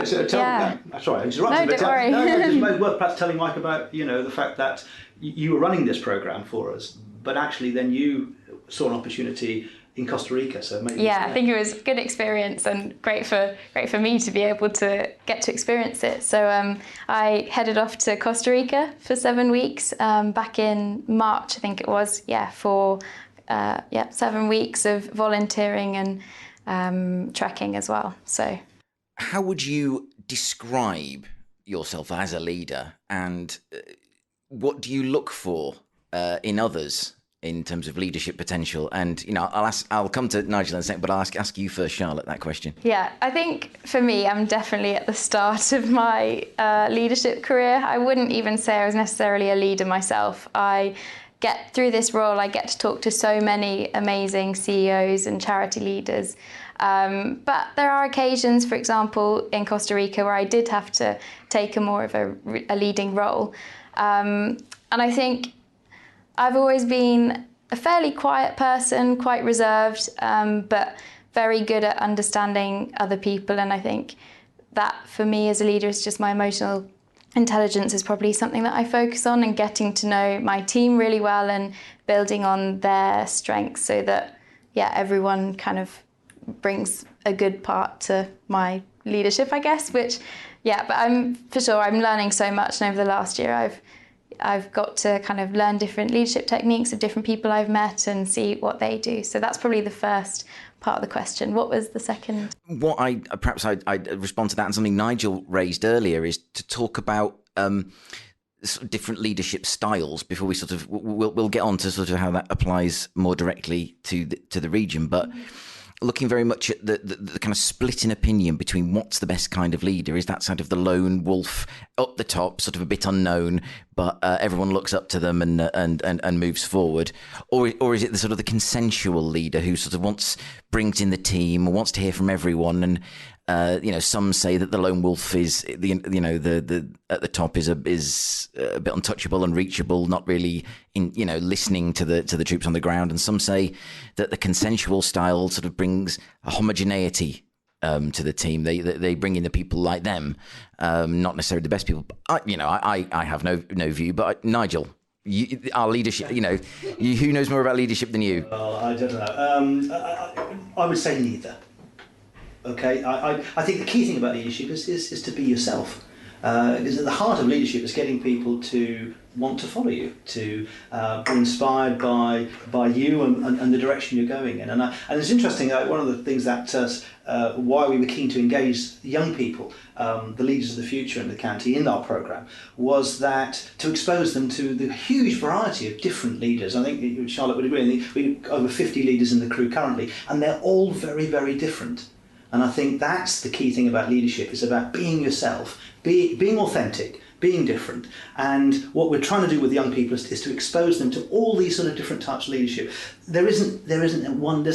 interrupted. No, don't worry. It's worth perhaps telling Mike about, the fact that you were running this programme for us, but actually then you saw an opportunity in Costa Rica. So maybe yeah, I think it was a good experience and great for me to be able to get to experience it. So I headed off to Costa Rica for 7 weeks back in March, I think it was. Yeah, for 7 weeks of volunteering and trekking as well. So, how would you describe yourself as a leader, and what do you look for in others in terms of leadership potential? And I'll come to Nigel in a second, but I'll ask you first, Charlotte, that question. Yeah, I think for me, I'm definitely at the start of my leadership career. I wouldn't even say I was necessarily a leader myself. Through this role, I get to talk to so many amazing CEOs and charity leaders. But there are occasions, for example, in Costa Rica, where I did have to take more of a leading role. And I think I've always been a fairly quiet person, quite reserved, but very good at understanding other people. And I think that for me as a leader is just my emotional intelligence is probably something that I focus on, and getting to know my team really well and building on their strengths so that, everyone kind of brings a good part to my leadership, I guess, but I'm learning so much. And over the last year, I've got to kind of learn different leadership techniques of different people I've met and see what they do. So that's probably the first part of the question. What was the second? What I'd respond to that, and something Nigel raised earlier, is to talk about sort of different leadership styles before we sort of we'll get on to sort of how that applies more directly to the region, but. Looking very much at the kind of split in opinion between what's the best kind of leader. Is that sort of the lone wolf up the top, sort of a bit unknown, but everyone looks up to them and moves forward, or is it the sort of the consensual leader who sort of brings in the team, wants to hear from everyone, and some say that the lone wolf is at the top is a bit untouchable, unreachable, not really listening to the troops on the ground, and some say that the consensual style sort of brings a homogeneity to the team. They bring in the people like them, not necessarily the best people. I have no view, but Nigel. Our leadership, who knows more about leadership than you? Well, I don't know. I would say neither. Okay, I think the key thing about leadership is to be yourself. Because at the heart of leadership is getting people to want to follow you, to be inspired by you and the direction you're going in. And it's interesting, one of the things that why we were keen to engage young people, the leaders of the future in the county, in our programme, was that to expose them to the huge variety of different leaders. I think Charlotte would agree, we've over 50 leaders in the crew currently, and they're all very, very different. And I think that's the key thing about leadership. It's about being yourself, being authentic, being different. And what we're trying to do with young people is to expose them to all these sort of different types of leadership. There's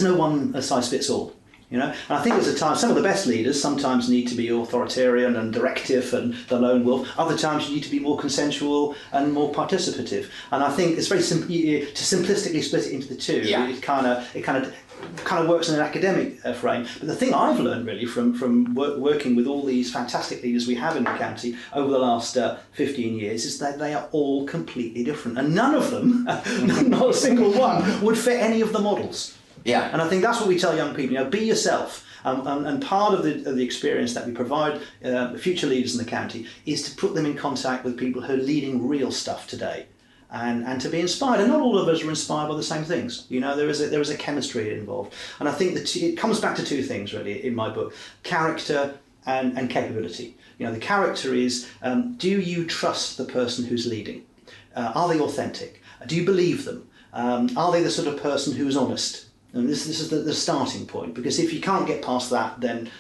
no one size fits all. And I think there's a time, some of the best leaders sometimes need to be authoritarian and directive and the lone wolf. Other times you need to be more consensual and more participative. And I think it's very simple to simplistically split it into the two. Yeah. It kind of works in an academic frame. But the thing I've learned really from working with all these fantastic leaders we have in the county over the last 15 years is that they are all completely different. And none of them, not a single one, would fit any of the models. Yeah. And I think that's what we tell young people, be yourself. And part of the experience that we provide future leaders in the county is to put them in contact with people who are leading real stuff today. And to be inspired, and not all of us are inspired by the same things. There is a chemistry involved, and I think that it comes back to two things really in my book: character and capability. The character is: do you trust the person who's leading? Are they authentic? Do you believe them? Are they the sort of person who's honest? And this is the starting point, because if you can't get past that, then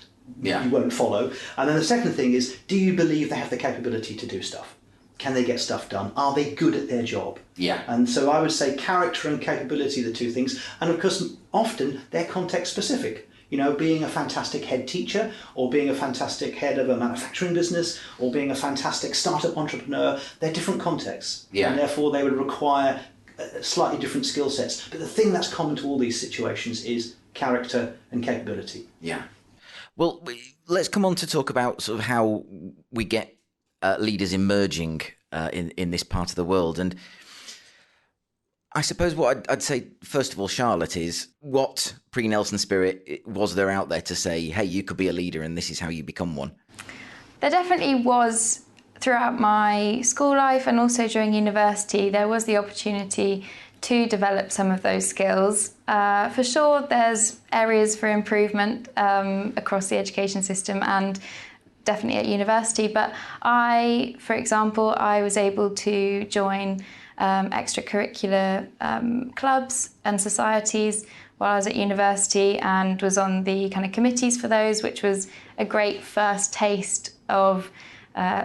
you won't follow. And then the second thing is: do you believe they have the capability to do stuff? Can they get stuff done? Are they good at their job? Yeah. And so I would say character and capability are the two things. And of course, often they're context specific. Being a fantastic head teacher, or being a fantastic head of a manufacturing business, or being a fantastic startup entrepreneur, they're different contexts. Yeah. And therefore they would require slightly different skill sets. But the thing that's common to all these situations is character and capability. Yeah. Well, let's come on to talk about sort of how we get leaders emerging in this part of the world. And I suppose what I'd say, first of all, Charlotte, is what pre-Nelson spirit was there out there to say, hey, you could be a leader and this is how you become one? There definitely was, throughout my school life and also during university, there was the opportunity to develop some of those skills. For sure, there's areas for improvement across the education system and definitely at university. But for example, I was able to join extracurricular clubs and societies while I was at university and was on the kind of committees for those, which was a great first taste of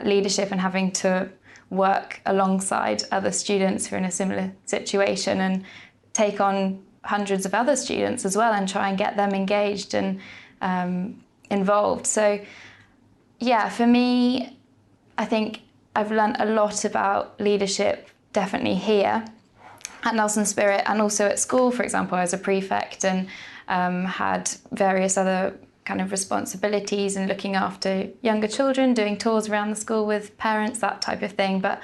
leadership and having to work alongside other students who are in a similar situation and take on hundreds of other students as well and try and get them engaged and involved. So yeah, for me, I think I've learned a lot about leadership definitely here at Nelsonspirit and also at school. For example, I was a prefect and had various other kind of responsibilities and looking after younger children, doing tours around the school with parents, that type of thing. But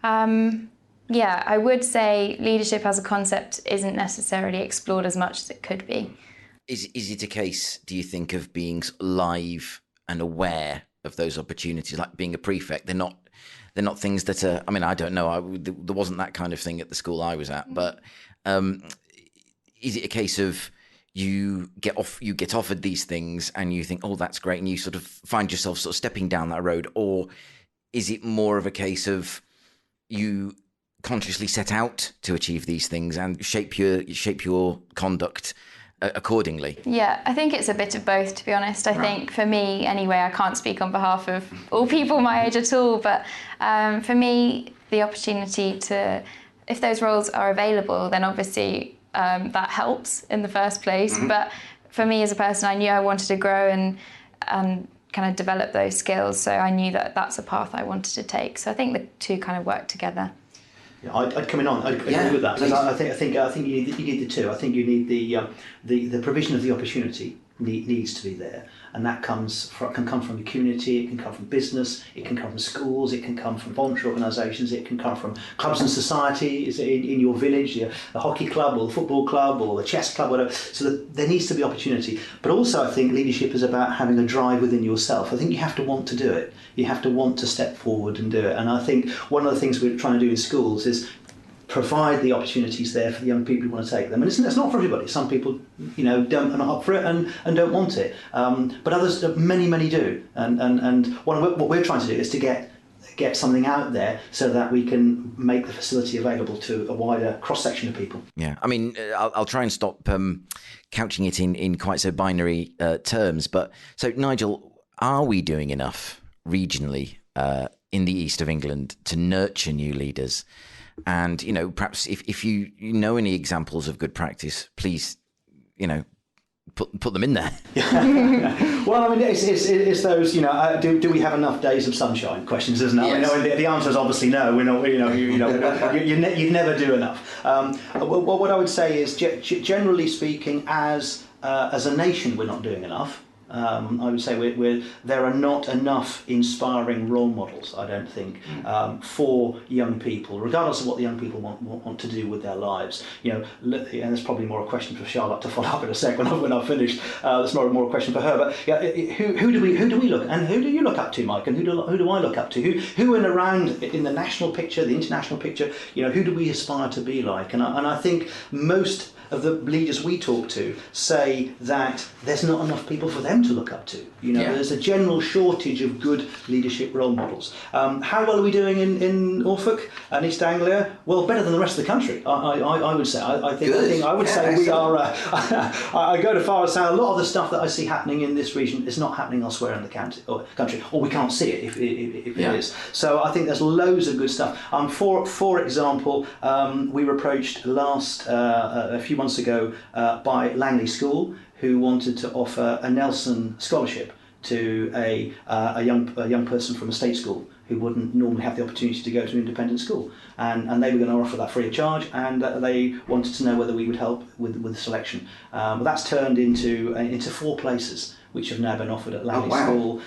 yeah, I would say leadership as a concept isn't necessarily explored as much as it could be. Is it a case, do you think, of being live and aware of those opportunities, like being a prefect? They're not things that are, I mean, I don't know, there wasn't that kind of thing at the school I was at, but is it a case of you get offered these things and you think, oh, that's great, and you sort of find yourself sort of stepping down that road? Or is it more of a case of you consciously set out to achieve these things and shape your conduct accordingly? Yeah, I think it's a bit of both, to be honest. I think for me, anyway, I can't speak on behalf of all people my age at all, but for me, the opportunity to, if those roles are available, then obviously that helps in the first place. Mm-hmm. But for me as a person, I knew I wanted to grow and kind of develop those skills, so I knew that that's a path I wanted to take. So I think the two kind of work together. Yeah, I'd come in on. I'd agree with that. I think you need the two. I think you need the provision of the opportunity needs to be there, and that can come from the community. It can come from business. It can come from schools. It can come from voluntary organisations. It can come from clubs and societies in your village, the hockey club or the football club or the chess club, whatever. So there needs to be opportunity. But also, I think leadership is about having a drive within yourself. I think you have to want to do it. You have to want to step forward and do it. And I think one of the things we're trying to do in schools is provide the opportunities there for the young people who want to take them. And it's not for everybody. Some people, are not up for it and don't want it. But others, many do. And what we're trying to do is to get something out there so that we can make the facility available to a wider cross-section of people. Yeah, I mean, I'll try and stop couching it in quite so binary terms. But so, Nigel, are we doing enough regionally in the east of England to nurture new leaders? And, perhaps if you know any examples of good practice, please, put them in there. Well, I mean, it's those, do we have enough days of sunshine questions, isn't it? Yes. I mean, the answer is obviously no. We're not, you'd never do enough. What I would say is, generally speaking, as a nation, we're not doing enough. I would say there are not enough inspiring role models, I don't think, for young people, regardless of what the young people want to do with their lives. And there's probably more a question for Charlotte to follow up in a sec when I've finished. There's more a question for her. But who do we look at, and who do you look up to, Mike? And who do I look up to? Who in around in the national picture, the international picture? Who do we aspire to be like? And I think most of the leaders we talk to say that there's not enough people for them to look up to. There's a general shortage of good leadership role models. How well are we doing in Norfolk and East Anglia? Well, better than the rest of the country, I would say. I would say we are. I go to far as saying a lot of the stuff that I see happening in this region is not happening elsewhere in the country, or we can't see it if it is. So I think there's loads of good stuff. For example, we were approached a few months ago by Langley School, who wanted to offer a Nelson scholarship to a young person from a state school who wouldn't normally have the opportunity to go to an independent school. And they were going to offer that free of charge, and they wanted to know whether we would help with the selection. That's turned into 4 places, which have now been offered at Langley School,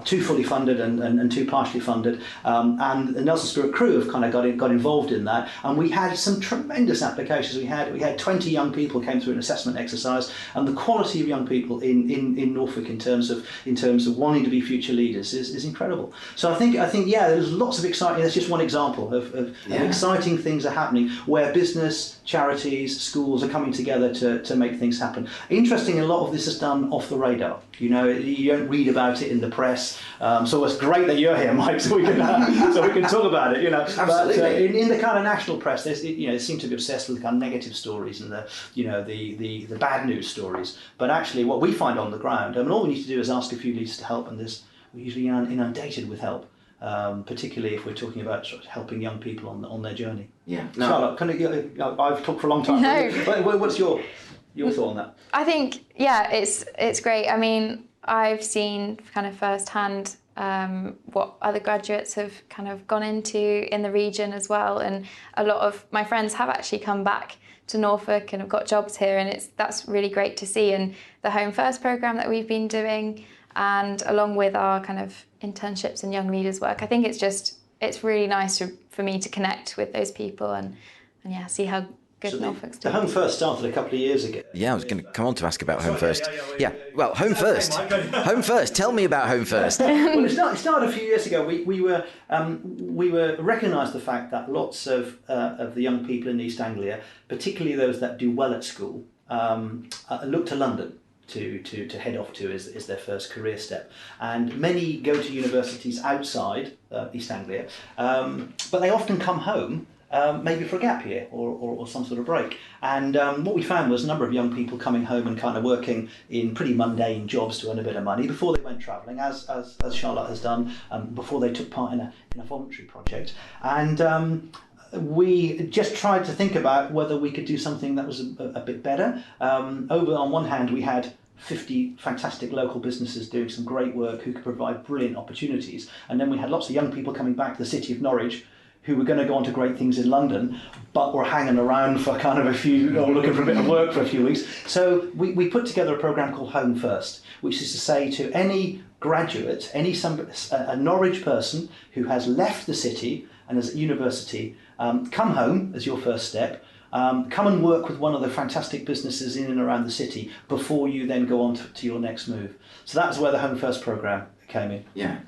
2 fully funded and 2 partially funded. And the Nelsonspirit crew have kind of got involved in that, and we had some tremendous applications. We had 20 young people came through an assessment exercise, and the quality of young people in Norfolk in terms of wanting to be future leaders is incredible. So I think there's lots of exciting. That's just one example of exciting things are happening where business, charities, schools are coming together to make things happen. Interestingly, a lot of this is done off the radar. You don't read about it in the press. So it's great that you're here, Mike, so we can talk about it. Absolutely. But in the kind of national press, they seem to be obsessed with the kind of negative stories and the bad news stories. But actually, what we find on the ground, all we need to do is ask a few leaders to help, and we're usually inundated with help. Particularly if we're talking about sort of helping young people on their journey. Yeah. No. Charlotte, I've talked for a long time. No. What's your thought on that? I think, it's great. I mean, I've seen kind of firsthand what other graduates have kind of gone into in the region as well, and a lot of my friends have actually come back to Norfolk and have got jobs here, and that's really great to see. And the Home First programme that we've been doing, and along with our kind of internships and young leaders work, I think it's really nice for me to connect with those people and see how good Norfolk's doing. The Home First started a couple of years ago. Yeah, I was going to come on to ask about Home First. Yeah, well, Home First. Home First. Tell me about Home First. Well, it started a few years ago. We were recognised the fact that lots of the young people in East Anglia, particularly those that do well at school, look to London to head off to is their first career step. And many go to universities outside East Anglia, but they often come home maybe for a gap year or some sort of break. And what we found was a number of young people coming home and kind of working in pretty mundane jobs to earn a bit of money before they went travelling, as Charlotte has done, before they took part in a voluntary project. And we just tried to think about whether we could do something that was a bit better. On one hand, we had 50 fantastic local businesses doing some great work who could provide brilliant opportunities. And then we had lots of young people coming back to the city of Norwich who were going to go on to great things in London, but were hanging around for kind of looking for a bit of work for a few weeks. So we put together a programme called Home First, which is to say to any graduate, a Norwich person who has left the city and is at university, come home as your first step. Come and work with one of the fantastic businesses in and around the city before you then go on to your next move. So that's where the Home First programme came in. Yeah.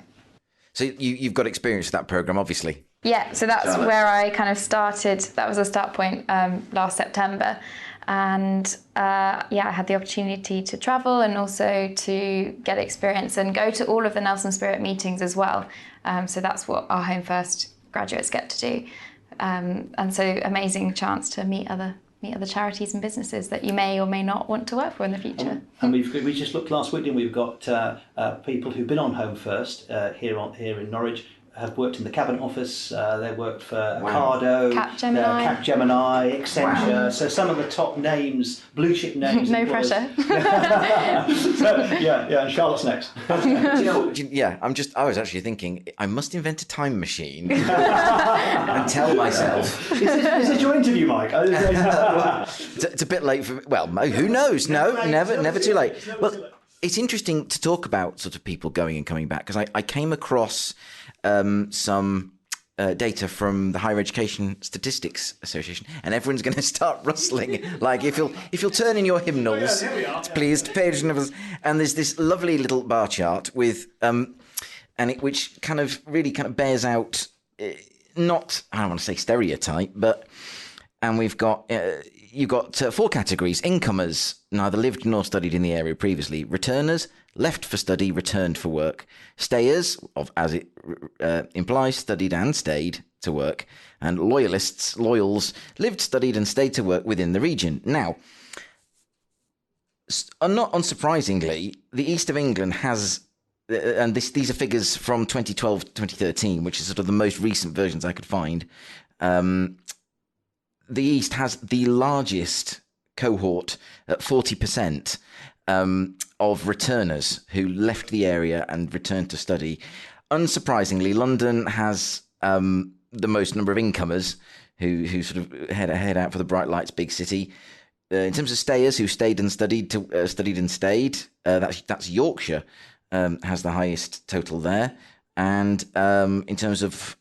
So you've got experience with that programme, obviously. Yeah, so that's where I kind of started. That was a start point last September. And I had the opportunity to travel and also to get experience and go to all of the Nelsonspirit meetings as well. So that's what our Home First graduates get to do. And so amazing chance to meet other charities and businesses that you may or may not want to work for in the future. And we just looked last week, and we've got people who've been on Home First here in Norwich, have worked in the Cabinet Office. They worked for Ocado, Capgemini, Accenture. Wow. So some of the top names, blue chip names. No pressure. And Charlotte's next. I was actually thinking I must invent a time machine and tell myself. Is this your interview, Mike? It's a bit late for. Well, who knows? No, never too late. Well, it's interesting to talk about sort of people going and coming back, because I came across some data from the Higher Education Statistics Association, and everyone's going to start rustling. Like if you'll turn in your hymnals, please, to page numbers, and there's this lovely little bar chart with which kind of really kind of bears out not, I don't want to say stereotype, and we've got. You've got 4 categories: incomers, neither lived nor studied in the area previously; returners, left for study, returned for work; stayers, as it implies, studied and stayed to work; and loyals, lived, studied and stayed to work within the region. Now, not unsurprisingly, the East of England has, and these are figures from 2012 to 2013, which is sort of the most recent versions I could find, the East has the largest cohort at 40% of returners who left the area and returned to study. unsurprisingly, London has the most number of incomers who sort of head out for the bright lights, big city. In terms of stayers who stayed and studied, that's Yorkshire has the highest total there. And in terms of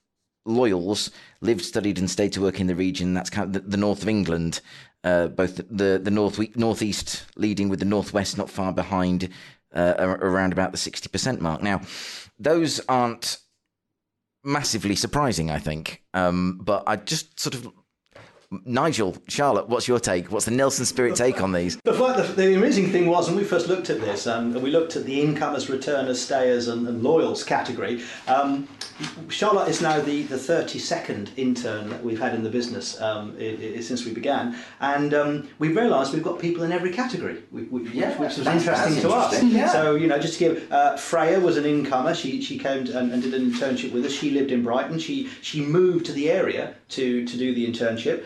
loyals, lived, studied, and stayed to work in the region, that's kind of the north of England. Both the northeast leading with the northwest not far behind, around about the 60% mark. Now, those aren't massively surprising, I think. But I just sort of... Nigel, Charlotte, what's your take? What's the Nelsonspirit take on these? The amazing thing was, when we first looked at this, and we looked at the incomers, returners, stayers and loyals category, Charlotte is now the 32nd intern that we've had in the business since we began, and we realised we've got people in every category, which was interesting to us. Yeah. So, just to give, Freya was an incomer. She came and did an internship with us. She lived in Brighton. She moved to the area to do the internship.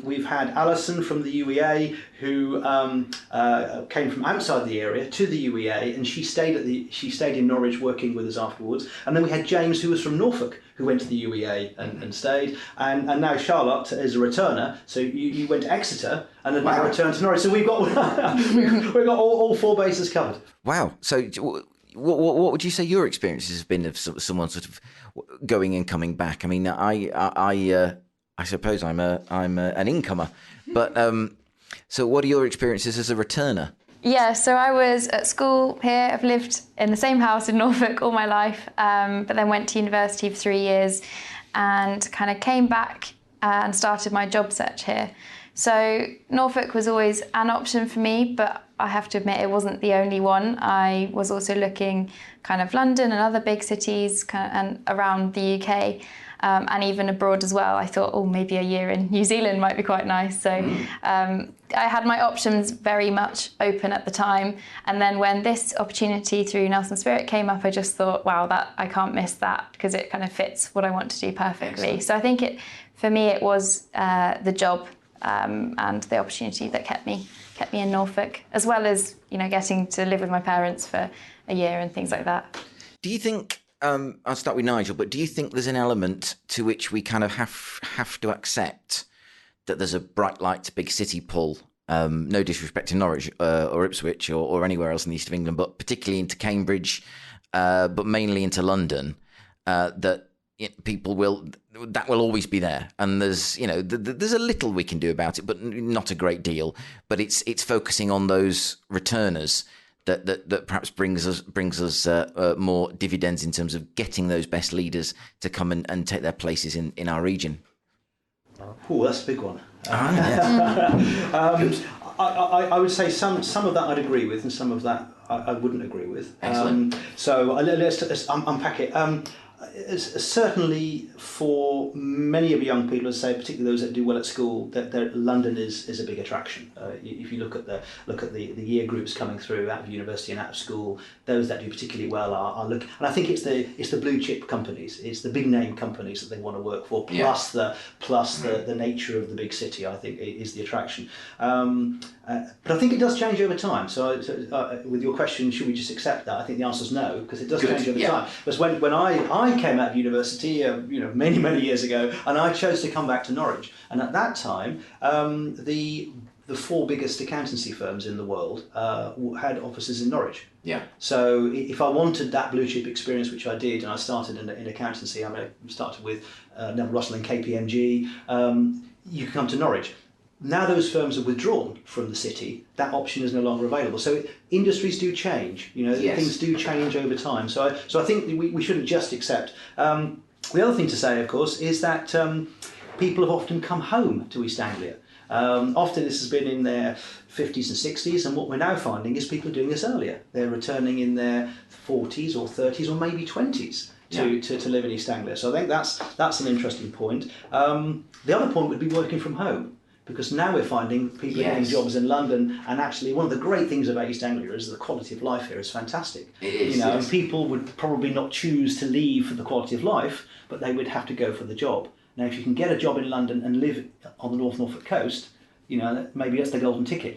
We've had Alison from the UEA who came from outside the area to the UEA, and she stayed in Norwich working with us afterwards. And then we had James, who was from Norfolk, who went to the UEA and stayed. And now Charlotte is a returner. So you went to Exeter and then now returned to Norwich. So we've got we've got all four bases covered. Wow. So what would you say your experiences have been of someone sort of going and coming back? I mean, I suppose I'm an incomer, but so what are your experiences as a returner? Yeah, so I was at school here. I've lived in the same house in Norfolk all my life, but then went to university for 3 years and kind of came back and started my job search here. So Norfolk was always an option for me, but I have to admit it wasn't the only one. I was also looking kind of London and other big cities and around the UK. And even abroad as well. I thought, maybe a year in New Zealand might be quite nice. So I had my options very much open at the time. And then when this opportunity through Nelsonspirit came up, I just thought, wow, I can't miss that, because it kind of fits what I want to do perfectly. Excellent. So I think for me it was the job and the opportunity that kept me in Norfolk, as well as getting to live with my parents for a year and things like that. Do you think? I'll start with Nigel, but do you think there's an element to which we kind of have to accept that there's a bright lights, big city pull? No disrespect to Norwich or Ipswich or anywhere else in the east of England, but particularly into Cambridge, but mainly into London, that people will always be there, and there's there's a little we can do about it, but not a great deal. But it's focusing on those returners that perhaps brings us more dividends in terms of getting those best leaders to come and take their places in our region. Oh, that's a big one. Yes. I would say some of that I'd agree with, and some of that I wouldn't agree with. So let's unpack it. Certainly for many of young people, as I say, particularly those that do well at school, that London is a big attraction. If you look at the year groups coming through out of university and out of school, those that do particularly well are looking. And I think it's the blue chip companies, it's the big name companies that they want to work for, plus the nature of the big city, I think, is the attraction. But I think it does change over time. So with your question, should we just accept that? I think the answer is no, because it does change over time. Because when I came out of university, many years ago, and I chose to come back to Norwich, and at that time, the four biggest accountancy firms in the world had offices in Norwich. Yeah. So if I wanted that blue chip experience, which I did, and I started in accountancy, I started with Neville Russell and KPMG, you can come to Norwich. Now those firms are withdrawn from the city, that option is no longer available. So industries do change, things do change over time. So I think we shouldn't just accept. The other thing to say, of course, is that people have often come home to East Anglia. Often this has been in their 50s and 60s, and what we're now finding is people are doing this earlier. They're returning in their 40s or 30s or maybe 20s to live in East Anglia. So I think that's an interesting point. The other point would be working from home. Because now we're finding people are getting jobs in London, and actually one of the great things about East Anglia is the quality of life here is fantastic. It is, and people would probably not choose to leave for the quality of life, but they would have to go for the job. Now, if you can get a job in London and live on the North Norfolk coast, maybe that's the golden ticket.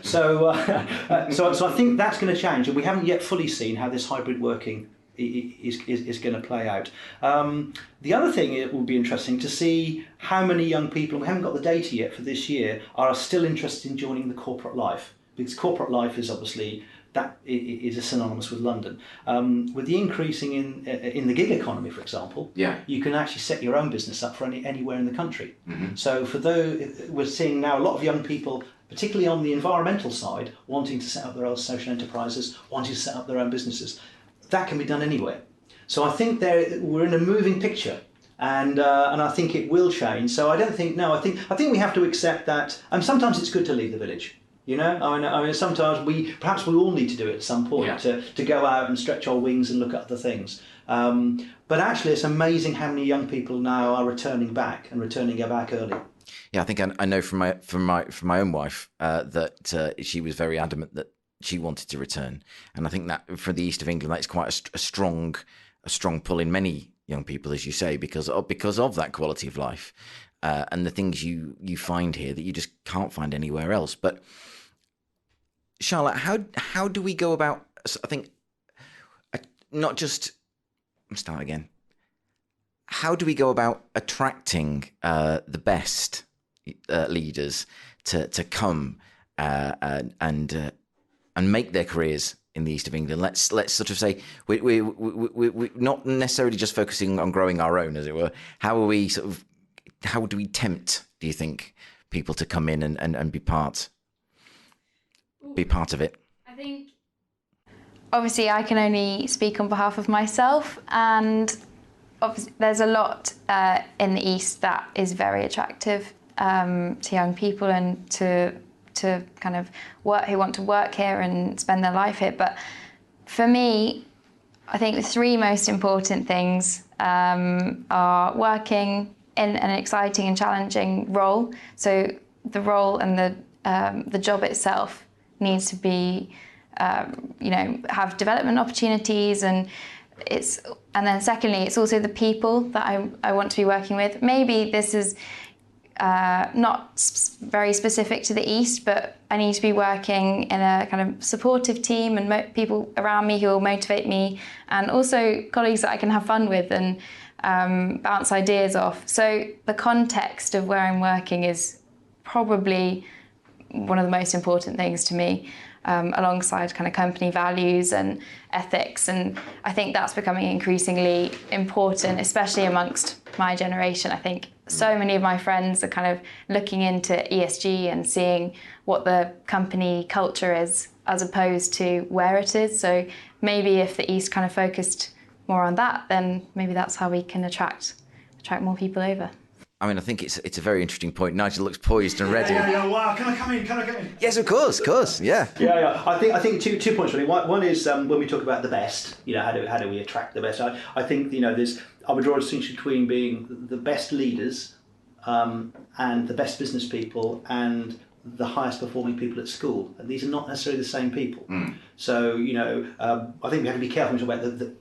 So I think that's going to change, and we haven't yet fully seen how this hybrid working is going to play out. The other thing, it will be interesting to see how many young people, we haven't got the data yet for this year, are still interested in joining the corporate life, because corporate life is obviously, that is synonymous with London. With the increasing in the gig economy, for example, you can actually set your own business up for anywhere in the country. So for those, we're seeing now a lot of young people, particularly on the environmental side, wanting to set up their own social enterprises, wanting to set up their own businesses. That can be done anywhere. So I think we're in a moving picture, and I think it will change. So I don't think, no, I think we have to accept that, and sometimes it's good to leave the village. You know, I mean, sometimes perhaps we all need to do it at some point, to go out and stretch our wings and look at other things. But actually, it's amazing how many young people now are returning back early. Yeah, I think I know from my own wife that she was very adamant that she wanted to return, and I think that for the east of England, that's quite a strong pull in many young people, as you say, because of that quality of life and the things you find here that you just can't find anywhere else. But Charlotte, how do we go about? I think not just. Start again. How do we go about attracting the best leaders to come and make their careers in the east of England? Let's sort of say we're not necessarily just focusing on growing our own, as it were. How do we tempt, do you think, people to come in and be part of it? I think obviously I can only speak on behalf of myself, and obviously there's a lot in the east that is very attractive to young people and to kind of who want to work here and spend their life here. But for me, I think the three most important things are working in an exciting and challenging role. So the role and the job itself needs to be, have development opportunities, and then secondly, it's also the people that I want to be working with. Maybe this is not very specific to the East, but I need to be working in a kind of supportive team and people around me who will motivate me, and also colleagues that I can have fun with and bounce ideas off. So the context of where I'm working is probably one of the most important things to me, alongside kind of company values and ethics. And I think that's becoming increasingly important, especially amongst my generation. I think so many of my friends are kind of looking into ESG and seeing what the company culture is as opposed to where it is. So maybe if the East kind of focused more on that, then maybe that's how we can attract more people over. I mean, I think it's a very interesting point. Nigel looks poised and ready. Yeah. Wow, can I come in? Yes, of course, yeah. Yeah. I think two points really. One is when we talk about the best, how do we attract the best? I think I would draw a distinction between being the best leaders and the best business people and the highest performing people at school. And these are not necessarily the same people. So I think we have to be careful when we talk about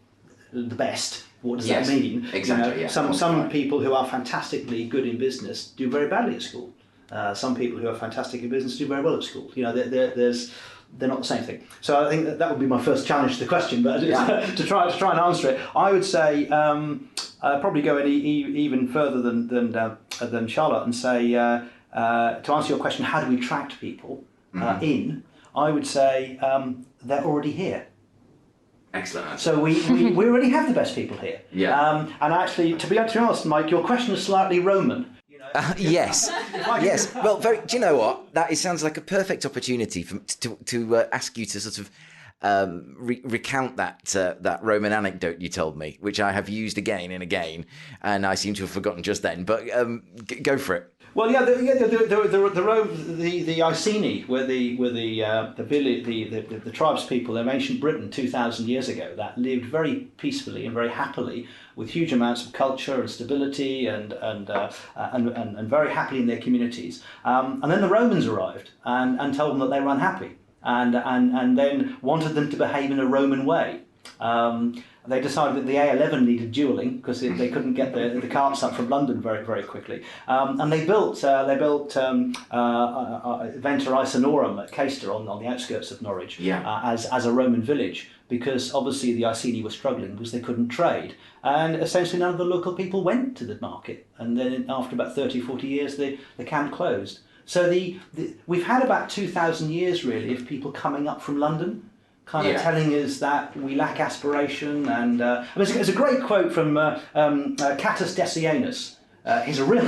the best. What does that mean? Exactly. Some people who are fantastically good in business do very badly at school. Some people who are fantastic in business do very well at school. They're not the same thing. So I think that would be my first challenge to the question. But to try and answer it, I would say probably go even further than Charlotte and say to answer your question, how do we attract people in? I would say they're already here. Excellent. So we already have the best people here. Yeah. And actually, to be honest, Mike, your question is slightly Roman. Yes. Yes. Well, do you know what? It sounds like a perfect opportunity to ask you to sort of recount that Roman anecdote you told me, which I have used again and again, and I seem to have forgotten just then. But go for it. Well, the Iceni were the tribes people of ancient Britain 2,000 years ago that lived very peacefully and very happily with huge amounts of culture and stability and very happily in their communities. And then the Romans arrived and told them that they were unhappy and then wanted them to behave in a Roman way. They decided that the A11 needed duelling because they couldn't get the carts up from London very, very quickly. And they built Venta Icenorum at Caister on the outskirts of Norwich as a Roman village. because obviously the Iceni were struggling because they couldn't trade. And essentially none of the local people went to the market. And then after about 30, 40 years, the camp closed. So we've had about 2,000 years, really, of people coming up from London, kind of telling us that we lack aspiration. And there's a great quote from Catus Decianus. It's a real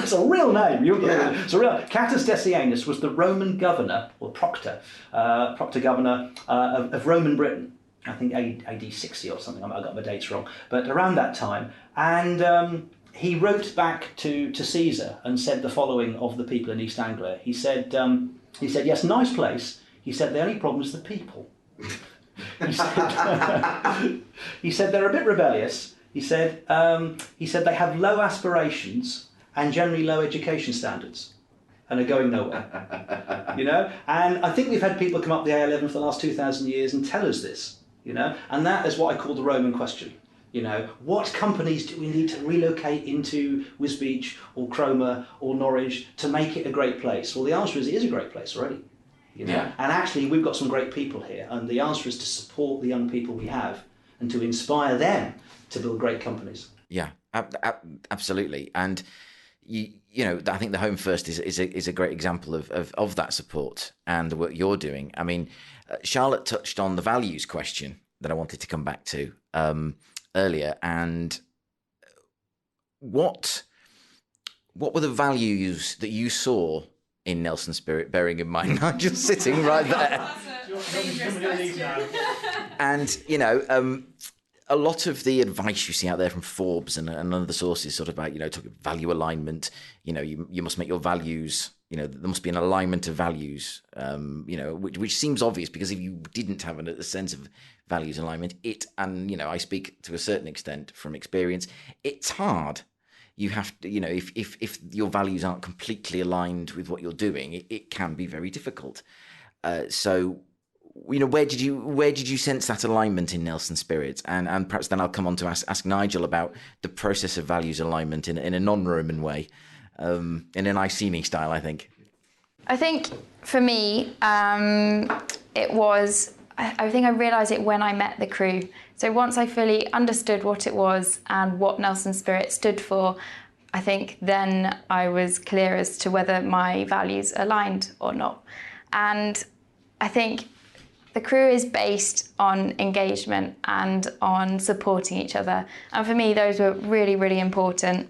name. Catus Decianus was the Roman governor, or proctor governor of Roman Britain. I think AD 60 or something. I got my dates wrong, but around that time. And he wrote back to Caesar and said the following of the people in East Anglia. He said, yes, nice place. He said the only problem is the people. He said they're a bit rebellious. He said they have low aspirations and generally low education standards and are going nowhere. And I think we've had people come up the A11 for the last 2,000 years and tell us this, and that is what I call the Roman question. What companies do we need to relocate into Wisbech or Cromer or Norwich to make it a great place? Well, the answer is it is a great place already. And actually we've got some great people here, and the answer is to support the young people we have and to inspire them to build great companies. Yeah, absolutely. And I think the Home First is a great example of that support and the work you're doing. I mean, Charlotte touched on the values question that I wanted to come back to earlier, and what were the values that you saw in Nelsonspirit, bearing in mind Nigel sitting right there? And a lot of the advice you see out there from Forbes and other sources, sort of about talking value alignment. You must make your values. There must be an alignment of values. Which seems obvious, because if you didn't have a sense of values alignment, I speak to a certain extent from experience, it's hard. You have to, if your values aren't completely aligned with what you're doing, it can be very difficult. So where did you sense that alignment in Nelsonspirit? And perhaps then I'll come on to ask Nigel about the process of values alignment in a non-Roman way, in an Iceni style, I think. I think for me, it was, I think I realised it when I met the crew. So once I fully understood what it was and what Nelsonspirit stood for, I think then I was clear as to whether my values aligned or not. And I think the crew is based on engagement and on supporting each other. And for me, those were really, really important.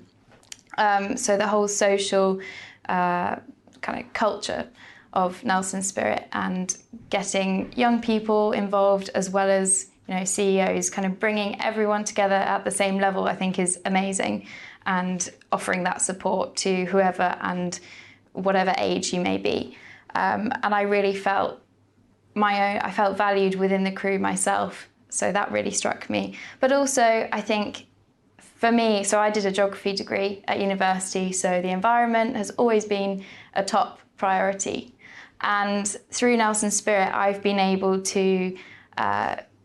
So the whole social kind of culture of Nelsonspirit and getting young people involved, as well as CEOs, kind of bringing everyone together at the same level, I think is amazing, and offering that support to whoever and whatever age you may be. And I really felt I felt valued within the crew myself, so that really struck me. But also, I think for me, so I did a geography degree at university, so the environment has always been a top priority. And through Nelsonspirit, I've been able to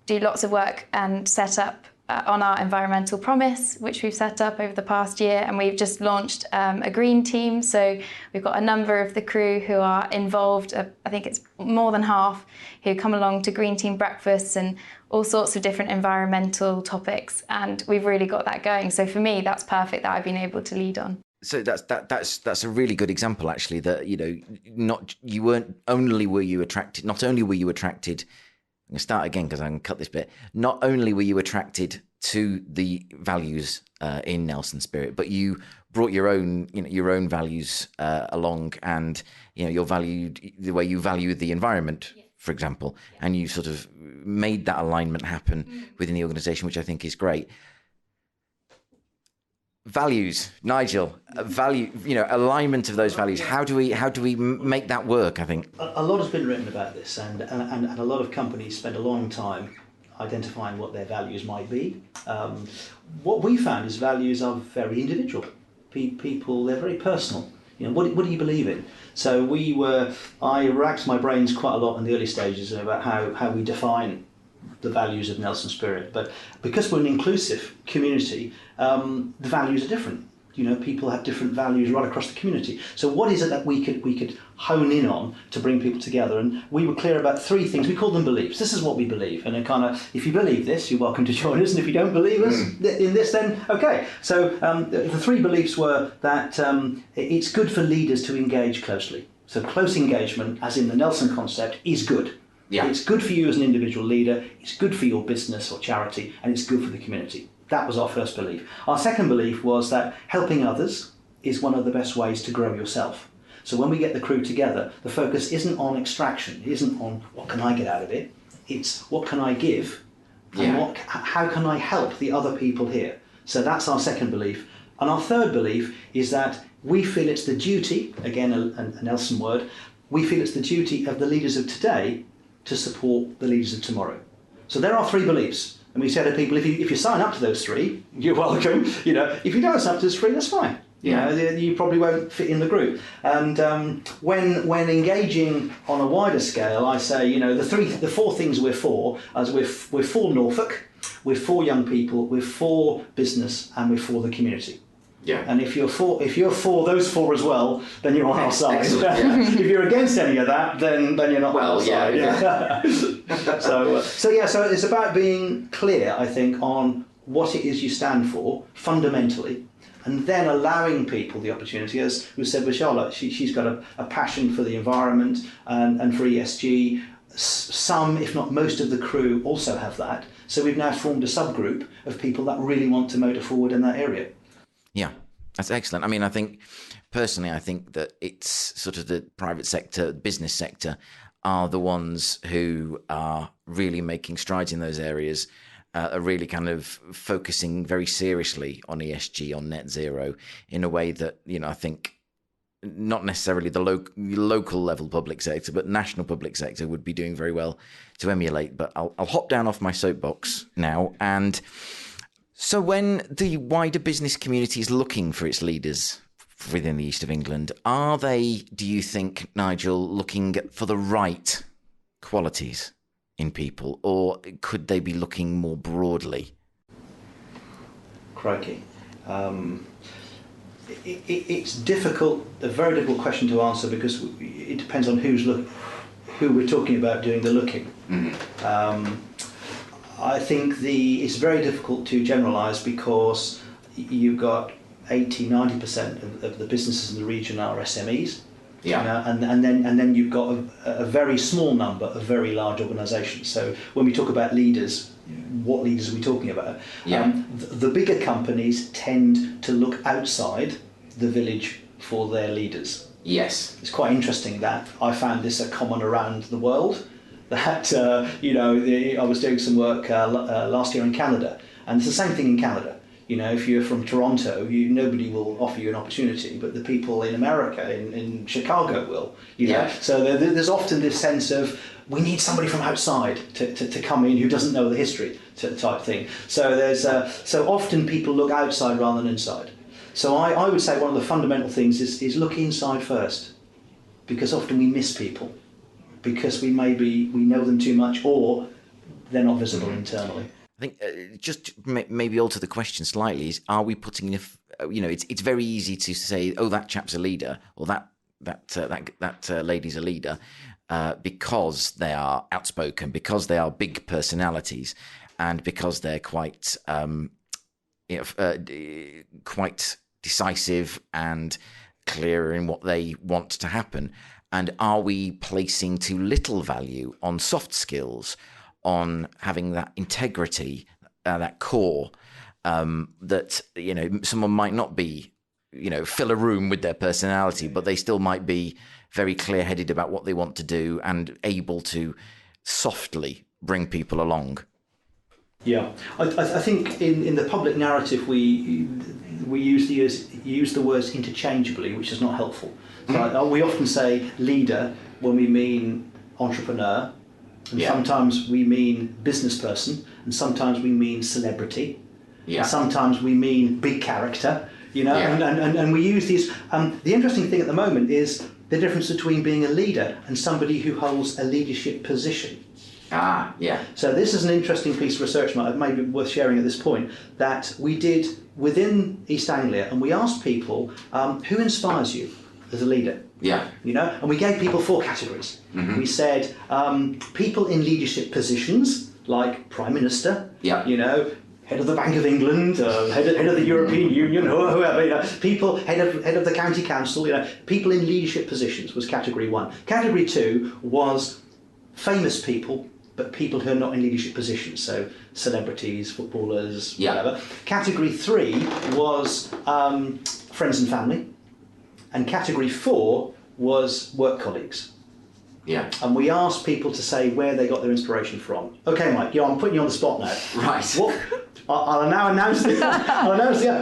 do lots of work and set up on our environmental promise, which we've set up over the past year, and we've just launched a green team. So we've got a number of the crew who are involved, I think it's more than half, who come along to green team breakfasts and all sorts of different environmental topics, and we've really got that going. So for me, that's perfect that I've been able to lead on. So that's a really good example, actually, that not only were you attracted. I'm going to start again because I can cut this bit. Not only were you attracted to the values in Nelsonspirit, but you brought your own values along, and your valued the way you value the environment, for example, and you sort of made that alignment happen within the organisation, which I think is great. Values, Nigel, alignment of those values. How do we make that work? I think a lot has been written about this, and a lot of companies spend a long time identifying what their values might be. What we found is values are very individual. People, they're very personal. What do you believe in? So I racked my brains quite a lot in the early stages about how we define the values of Nelsonspirit, but because we're an inclusive community, the values are different. People have different values right across the community. So what is it that we could hone in on to bring people together? And we were clear about 3 things. We call them beliefs. This is what we believe. And if you believe this, you're welcome to join us. And if you don't believe us in this, then okay. So the 3 beliefs were that it's good for leaders to engage closely. So close engagement, as in the Nelson concept, is good. Yeah. It's good for you as an individual leader, it's good for your business or charity, and it's good for the community. That was our first belief. Our second belief was that helping others is one of the best ways to grow yourself. So when we get the crew together, the focus isn't on extraction, it isn't on what can I get out of it, it's what can I give, and how can I help the other people here. So that's our second belief. And our third belief is that we feel it's the duty, again a Nelson word, we feel it's the duty of the leaders of today to support the leaders of tomorrow. So there are 3 beliefs. And we say to people, if you sign up to those 3, you're welcome. If you don't sign up to those 3, that's fine. You probably won't fit in the group. And when engaging on a wider scale, I say, the 4 things we're for, as we're for Norfolk, we're for young people, we're for business, and we're for the community. Yeah. And if you're for those 4 as well, then you're on our side. If you're against any of that, then you're not on our side. Yeah. So it's about being clear, I think, on what it is you stand for fundamentally, and then allowing people the opportunity, as we said with Charlotte, she's got a passion for the environment and for ESG. Some, if not most, of the crew also have that. So we've now formed a subgroup of people that really want to motor forward in that area. Yeah, that's excellent. I mean, I think that it's sort of the private sector, business sector are the ones who are really making strides in those areas, are really kind of focusing very seriously on ESG, on net zero, in a way that, I think not necessarily the local level public sector, but national public sector would be doing very well to emulate. But I'll hop down off my soapbox now. And so when the wider business community is looking for its leaders within the east of England, are they, do you think, Nigel, looking for the right qualities in people, or could they be looking more broadly? Crikey. It's difficult, a very difficult question to answer, because it depends on who we're talking about doing the looking. Mm-hmm. I think it's very difficult to generalise, because you've got 80-90% of the businesses in the region are SMEs. Yeah. And then you've got a very small number of very large organisations. So when we talk about leaders, what leaders are we talking about? Yeah. The bigger companies tend to look outside the village for their leaders. Yes. It's quite interesting that I found this a common around the world. That I was doing some work last year in Canada, and it's the same thing in Canada. If you're from Toronto, nobody will offer you an opportunity, but the people in America, in Chicago, will. Yeah. So there's often this sense of, we need somebody from outside to come in who doesn't know the history type thing. So so often people look outside rather than inside. So I would say one of the fundamental things is look inside first, because often we miss people, because we know them too much, or they're not visible internally. I think just maybe alter the question slightly, is, are we putting enough, it's very easy to say, oh, that chap's a leader, or that lady's a leader, because they are outspoken, because they are big personalities, and because they're quite quite decisive and clear in what they want to happen. And are we placing too little value on soft skills, on having that integrity, that core, that, someone might not be, fill a room with their personality, but they still might be very clear-headed about what they want to do and able to softly bring people along? Yeah, I think in the public narrative we use the words interchangeably, which is not helpful. So we often say leader when we mean entrepreneur, and sometimes we mean business person, and sometimes we mean celebrity, and sometimes we mean big character, and we use these. The interesting thing at the moment is the difference between being a leader and somebody who holds a leadership position. Yeah. So this is an interesting piece of research, maybe worth sharing at this point, that we did within East Anglia, and we asked people, who inspires you as a leader? Yeah. And we gave people 4 categories. Mm-hmm. We said people in leadership positions, like Prime Minister, head of the Bank of England, head of the European Union, whoever, people, head of the county council, people in leadership positions was category 1. Category 2 was famous people, but people who are not in leadership positions, so celebrities, footballers, whatever. Category 3 was friends and family, and category 4 was work colleagues. Yeah. And we asked people to say where they got their inspiration from. Okay, Mike, I'm putting you on the spot now. Right. What? I'll now announce it.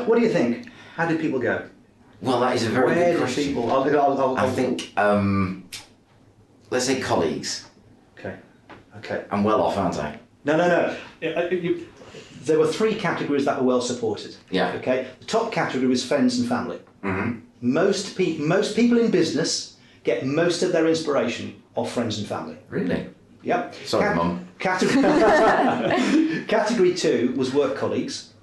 What do you think? How did people go? Well, that is a very good question. Where did people... I think, let's say colleagues. Okay. I'm well off, aren't I? No. There were 3 categories that were well supported. Yeah. Okay. The top category was friends and family. Mm-hmm. Most people in business get most of their inspiration off friends and family. Really? Yep. Sorry, Mum. Category 2 was work colleagues.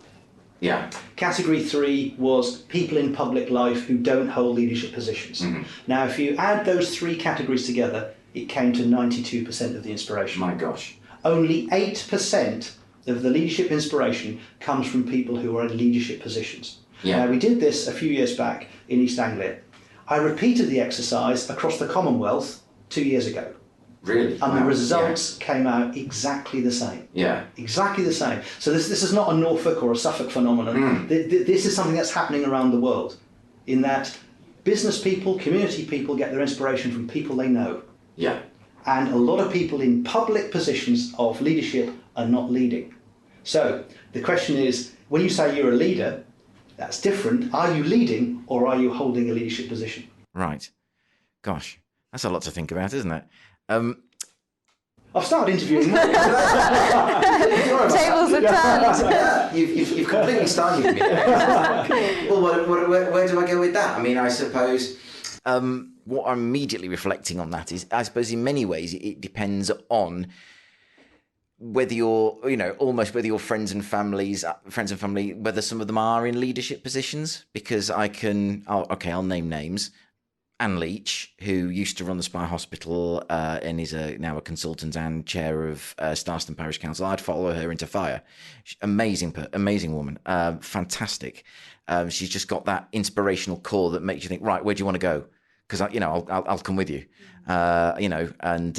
Yeah. Category 3 was people in public life who don't hold leadership positions. Mm-hmm. Now, if you add those 3 categories together, it came to 92% of the inspiration. My gosh. Only 8% of the leadership inspiration comes from people who are in leadership positions. Yeah. Now, we did this a few years back in East Anglia. I repeated the exercise across the Commonwealth 2 years ago. Really? And the results came out exactly the same. Yeah. Exactly the same. So this is not a Norfolk or a Suffolk phenomenon. This is something that's happening around the world, in that business people, community people get their inspiration from people they know. Yeah. And a lot of people in public positions of leadership are not leading. So the question is, when you say you're a leader, that's different. Are you leading or are you holding a leadership position? Right. Gosh, that's a lot to think about, isn't it? I've started interviewing more. Tables are turned. You've completely started me there. Well, where do I go with that? I mean, I suppose what I'm immediately reflecting on that is, I suppose in many ways it depends on whether you're, almost whether your friends and family, whether some of them are in leadership positions, because I'll name names. Anne Leach, who used to run the Spy Hospital and is now a consultant and chair of Starston Parish Council. I'd follow her into fire. Amazing woman, fantastic. She's just got that inspirational core that makes you think, right, where do you want to go? Because I'll come with you. And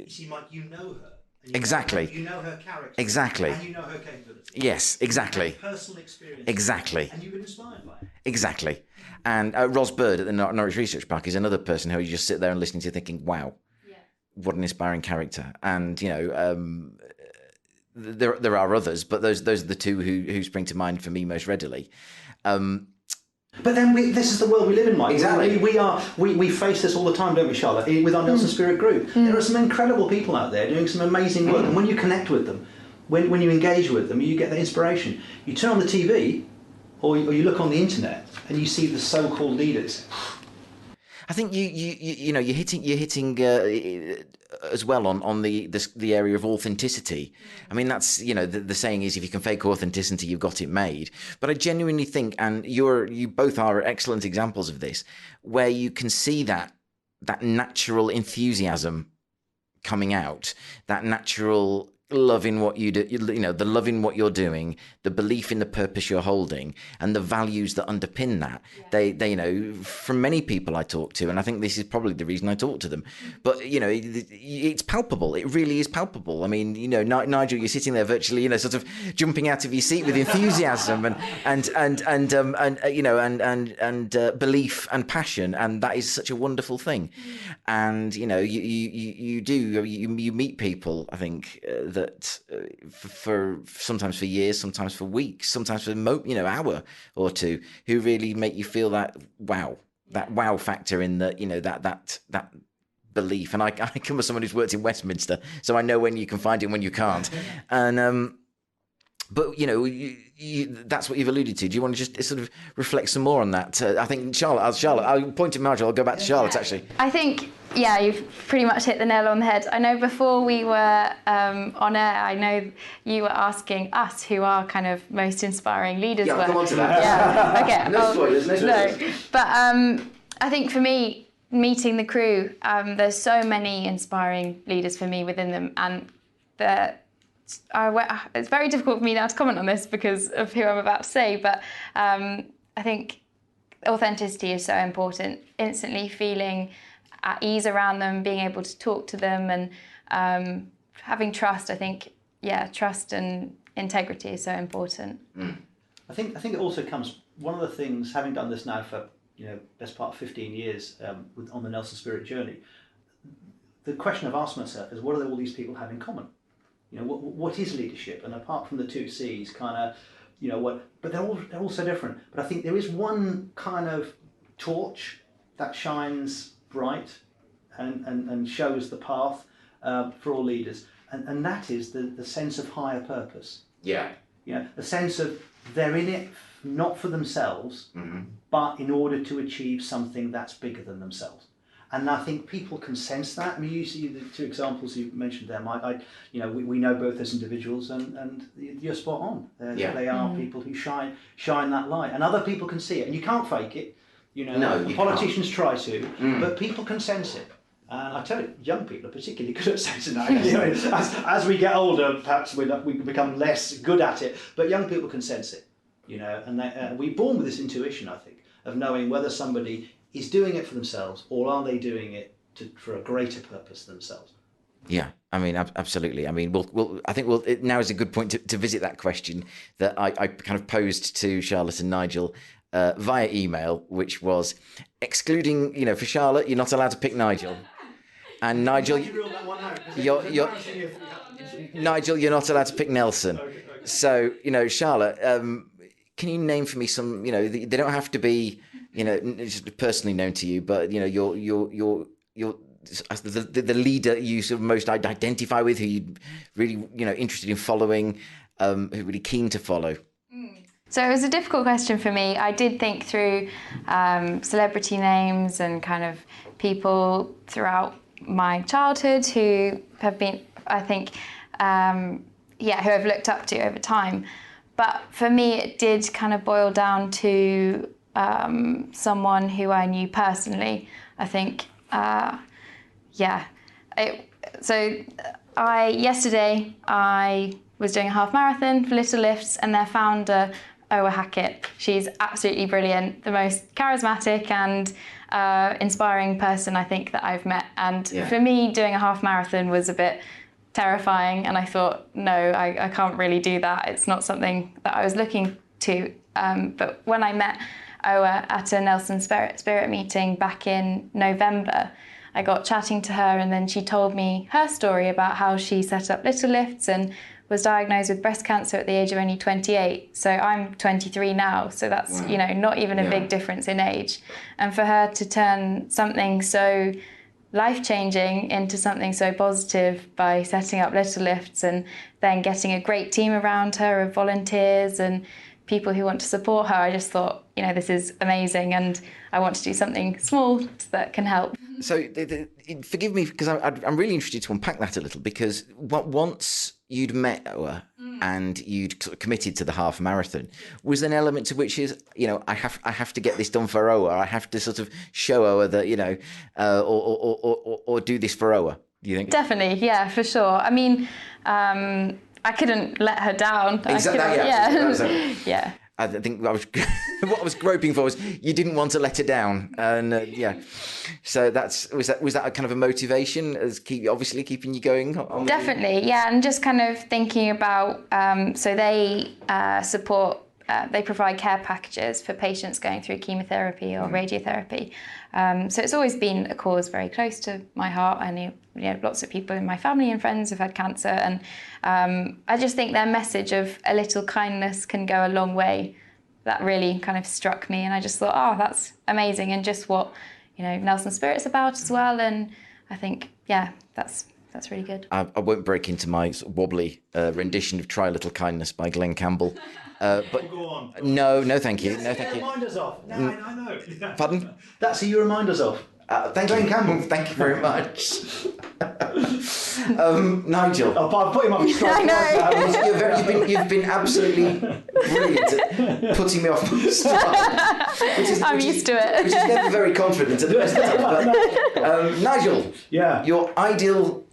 see, Mike, you know her. Exactly. You know her character. Exactly. And you know her capability. Yes, exactly. Personal experience. Exactly. And you've been inspired by it. Exactly. And Ros Bird at the Norwich Research Park is another person who you just sit there and listening to thinking, wow, what an inspiring character. And, there are others, but those are the 2 who spring to mind for me most readily. But then this is the world we live in, Mike. Exactly. We face this all the time, don't we, Charlotte? With our Nelsonspirit group. There are some incredible people out there doing some amazing work. And when you connect with them, when you engage with them, you get that inspiration. You turn on the TV or you look on the internet and you see the so-called leaders. I think you're hitting as well on the area of authenticity. I mean, that's the saying is, if you can fake authenticity, you've got it made. But I genuinely think, and you both are excellent examples of this, where you can see that natural enthusiasm coming out, that natural love in what you do, the love in what you're doing, the belief in the purpose you're holding, and the values that underpin that. They from many people I talk to, and I think this is probably the reason I talk to them, but it's palpable. It really is palpable. I mean, Nigel, you're sitting there virtually, sort of jumping out of your seat with enthusiasm and belief and passion, and that is such a wonderful thing. And you meet people, I think, that for sometimes for years, sometimes for weeks, sometimes for hour or two, who really make you feel that wow factor in that belief. And I come as someone who's worked in Westminster, so I know when you can find it and when you can't. And but that's what you've alluded to. Do you want to just sort of reflect some more on that? I think Charlotte, I'll point to Marjorie. I'll go back to Charlotte actually. I think yeah, you've pretty much hit the nail on the head. I know before we were on air, I know you were asking us who our kind of most inspiring leaders were. Yeah, come on to that. Yeah, okay. No spoilers, no spoilers. No. But I think for me, meeting the crew, there's so many inspiring leaders for me within them, and it's very difficult for me now to comment on this because of who I'm about to say, but I think authenticity is so important. Instantly feeling at ease around them, being able to talk to them, and having trust. I think, trust and integrity is so important. I think it also comes, one of the things, having done this now for best part of 15 years on the Nelsonspirit journey, the question I've asked myself is, what do all these people have in common? What is leadership? And apart from the 2 C's, kind of, but they're all so different. But I think there is one kind of torch that shines bright and shows the path for all leaders, and that is the sense of higher purpose. Yeah. The sense of they're in it not for themselves, but in order to achieve something that's bigger than themselves. And I think people can sense that. I mean, you see the 2 examples you mentioned there, Mike. We know both as individuals, and you're spot on. They are people who shine that light, and other people can see it, and you can't fake it. No, the politicians try to, but people can sense it. And I tell you, young people are particularly good at sensing that. As we get older, perhaps we become less good at it, but young people can sense it. And we're born with this intuition, I think, of knowing whether somebody is doing it for themselves or are they doing it for a greater purpose than themselves. Yeah, I mean, absolutely. I mean, I think now is a good point to visit that question that I kind of posed to Charlotte and Nigel via email, which was excluding, for Charlotte, you're not allowed to pick Nigel. And Nigel, Nigel, you're not allowed to pick Nelson. So, Charlotte, can you name for me some, they don't have to be, just personally known to you, but, you're the leader you sort of most identify with, who you really, interested in following, who are really keen to follow? So it was a difficult question for me. I did think through celebrity names and kind of people throughout my childhood who have been, I think, who I've looked up to over time. But for me, it did kind of boil down to someone who I knew personally. I think, yesterday I was doing a half marathon for Little Lifts, and their founder, Owa Hackett, she's absolutely brilliant, the most charismatic and inspiring person I think that I've met. And for me, doing a half marathon was a bit terrifying, and I thought, no, I can't really do that. It's not something that I was looking to. But when I met Owa at a Nelsonspirit meeting back in November, I got chatting to her, and then she told me her story about how she set up Little Lifts and was diagnosed with breast cancer at the age of only 28. So I'm 23 now, so that's, not even a big difference in age. And for her to turn something so life-changing into something so positive by setting up Little Lifts and then getting a great team around her of volunteers and people who want to support her, I just thought, this is amazing, and I want to do something small that can help. So forgive me, because I'm really interested to unpack that a little, because once you'd met Owa and you'd sort of committed to the half marathon, was there an element to which is, I have to get this done for Owa, I have to sort of show Owa that, or do this for Owa, do you think? Definitely, yeah, for sure. I mean, I couldn't let her down. Exactly. Yeah. I think what I was groping for was you didn't want to let her down, and So was that a kind of a motivation as obviously keeping you going? Definitely, yeah, and just kind of thinking about so they support. They provide care packages for patients going through chemotherapy or radiotherapy. So it's always been a cause very close to my heart. I knew lots of people in my family and friends have had cancer, and I just think their message of a little kindness can go a long way. That really kind of struck me, and I just thought, oh, that's amazing, and just what Nelsonspirit's about as well. And I think, that's really good. I won't break into my sort of wobbly rendition of "Try a Little Kindness" by Glenn Campbell. But go on. No, thank you. No, thank you. Remind us of. No, I know. Pardon? That's who you remind us of. Thank you, Campbell. Thank you very much. Nigel. I'll put him on the spot. You've been absolutely brilliant at putting me off my stride. I'm used to it. Which is never very confident at the best of times. But, Nigel, your ideal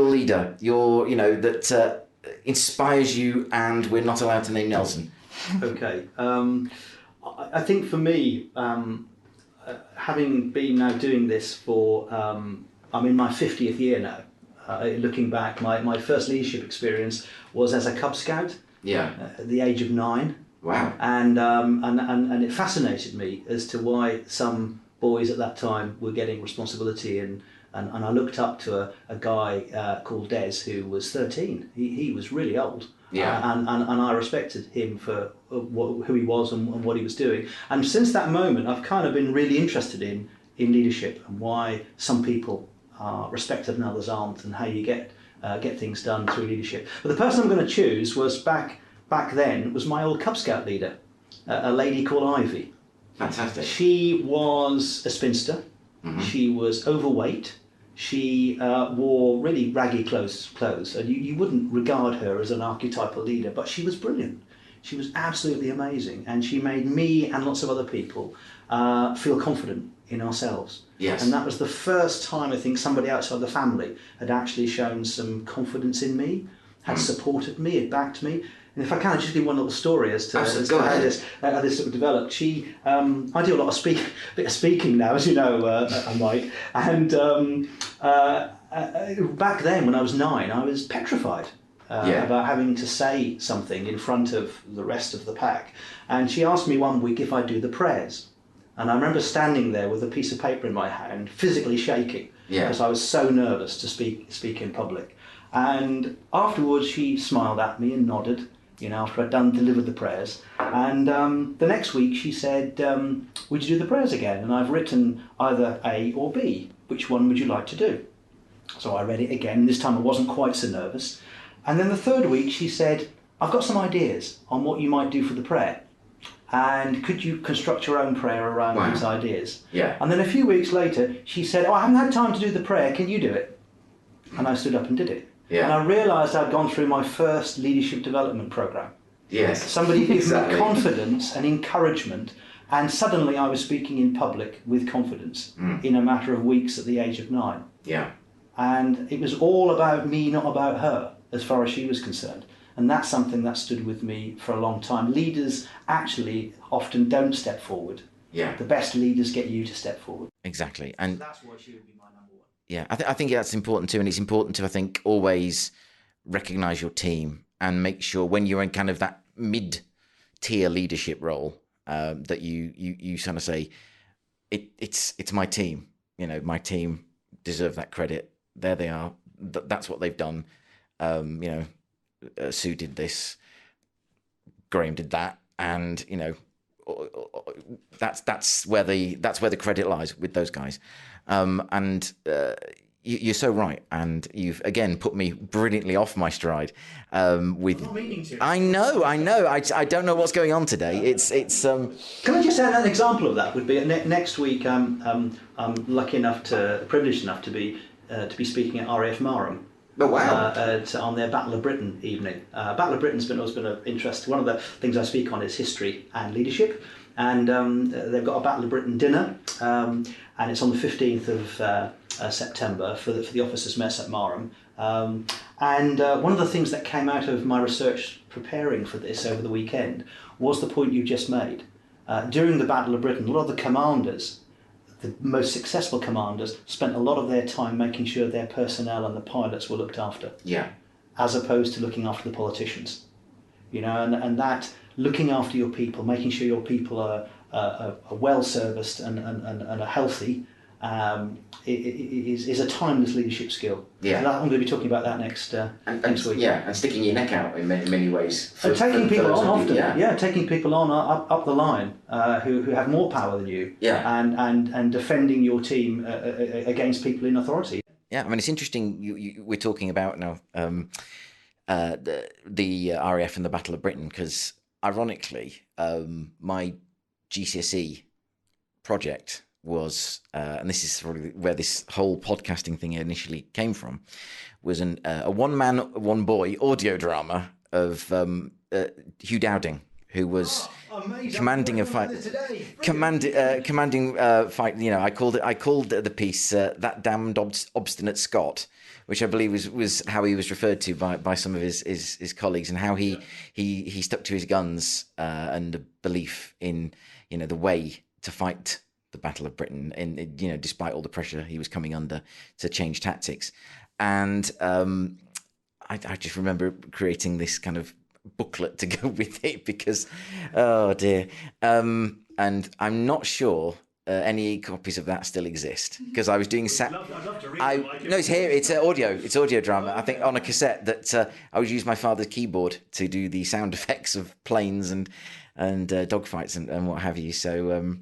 leader, that inspires you, and we're not allowed to name Nelson. Okay. I think for me, having been now doing this for, I'm in my 50th year now. Looking back, my first leadership experience was as a Cub Scout. Yeah. At the age of 9. Wow. And it fascinated me as to why some boys at that time were getting responsibility, and I looked up to a guy called Des, who was 13. He was really old. Yeah. And I respected him for who he was and what he was doing. And since that moment, I've kind of been really interested in leadership and why some people are respected and others aren't, and how you get things done through leadership. But the person I'm going to choose was back then was my old Cub Scout leader, a lady called Ivy. Fantastic. She was a spinster. Mm-hmm. She was overweight. She wore really raggy clothes, and you wouldn't regard her as an archetypal leader, but she was brilliant. She was absolutely amazing, and she made me and lots of other people feel confident in ourselves. Yes. And that was the first time I think somebody outside the family had actually shown some confidence in me, had supported me, had backed me. And if I can, I'll just give one little story as to how this sort of developed. I do a lot of bit of speaking now, as you know, I might. And back then, when I was 9, I was petrified about having to say something in front of the rest of the pack. And she asked me one week if I'd do the prayers. And I remember standing there with a piece of paper in my hand, physically shaking, because I was so nervous to speak in public. And afterwards, she smiled at me and nodded, after I'd delivered the prayers. And the next week she said, would you do the prayers again? And I've written either A or B. Which one would you like to do? So I read it again. This time I wasn't quite so nervous. And then the third week she said, I've got some ideas on what you might do for the prayer. And could you construct your own prayer around these ideas? Yeah. And then a few weeks later she said, I haven't had time to do the prayer. Can you do it? And I stood up and did it. Yeah. And I realised I'd gone through my first leadership development programme. Yes. Somebody gave me confidence and encouragement, and suddenly I was speaking in public with confidence in a matter of weeks at the age of 9. Yeah. And it was all about me, not about her, as far as she was concerned. And that's something that stood with me for a long time. Leaders actually often don't step forward. Yeah. The best leaders get you to step forward. Exactly. And that's why she would be my number one. Yeah, I think that's important too, and it's important to, I think, always recognise your team and make sure when you're in kind of that mid-tier leadership role that you kind of say, it's my team. My team deserve that credit. There they are. That's what they've done. Sue did this, Graham did that, and that's where the credit lies with those guys. You're so right, and you've again put me brilliantly off my stride. With I'm not meaning to. I know. I don't know what's going on today. It's. Can I just say an example of that would be next week? I'm privileged enough to be speaking at RAF Marham. Oh, wow. On their Battle of Britain evening. Battle of Britain's always been of interest. One of the things I speak on is history and leadership. And they've got a Battle of Britain dinner, and it's on the 15th of September for the officers' mess at Marham. And one of the things that came out of my research preparing for this over the weekend was the point you just made. During the Battle of Britain, a lot of the commanders, the most successful commanders, spent a lot of their time making sure their personnel and the pilots were looked after. Yeah. As opposed to looking after the politicians. And that looking after your people, making sure your people are well serviced and are healthy, is a timeless leadership skill. Yeah. So I'm going to be talking about that next week. Yeah, and sticking your neck out in many ways. Taking people on often. Taking people on up the line who have more power than you. Yeah. And defending your team against people in authority. Yeah, I mean, it's interesting we're talking about now the RAF and the Battle of Britain, because ironically, my GCSE project was, and this is probably where this whole podcasting thing initially came from, was a one-man, one-boy audio drama of Hugh Dowding, who was commanding a fight. Commanding fight. You know, I called the piece "That Damned Obstinate Scot," which I believe was how he was referred to by some of his colleagues, and how he stuck to his guns and a belief in, you know, the way to fight the Battle of Britain, and, you know, despite all the pressure he was coming under to change tactics. And I just remember creating this kind of booklet to go with it because, oh dear, and I'm not sure any copies of that still exist, because I was doing I'd love to read it. no, it's here. It's audio drama. I think on a cassette that I would use my father's keyboard to do the sound effects of planes and dogfights and what have you. So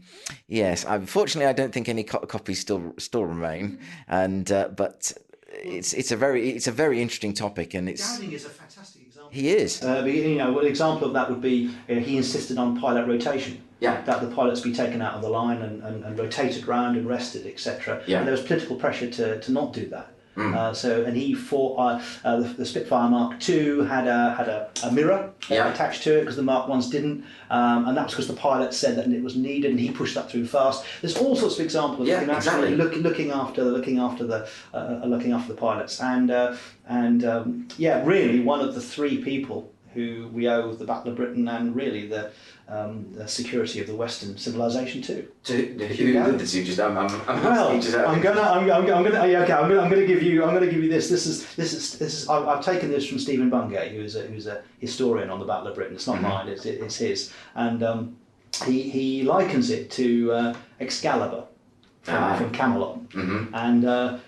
yes, unfortunately, I don't think any copies still remain, and but it's a very interesting topic, and it's. Dowding is a fantastic example. He is. You know, well, an example of that would be he insisted on pilot rotation. Yeah. That the pilots be taken out of the line and rotated round and rested, etc. Yeah. And there was political pressure to not do that. And he fought the Spitfire Mark II had a mirror attached to it, because the Mark I's didn't, and that was because the pilot said that it was needed, and he pushed that through fast. There's all sorts of examples of him actually looking after the pilots, and really one of the three people who we owe the Battle of Britain and really the security of the Western civilization to. I'm gonna give you this. This is I've taken this from Stephen Bungay, who's a historian on the Battle of Britain. It's not mine. It's his, and he likens it to Excalibur from Camelot, and.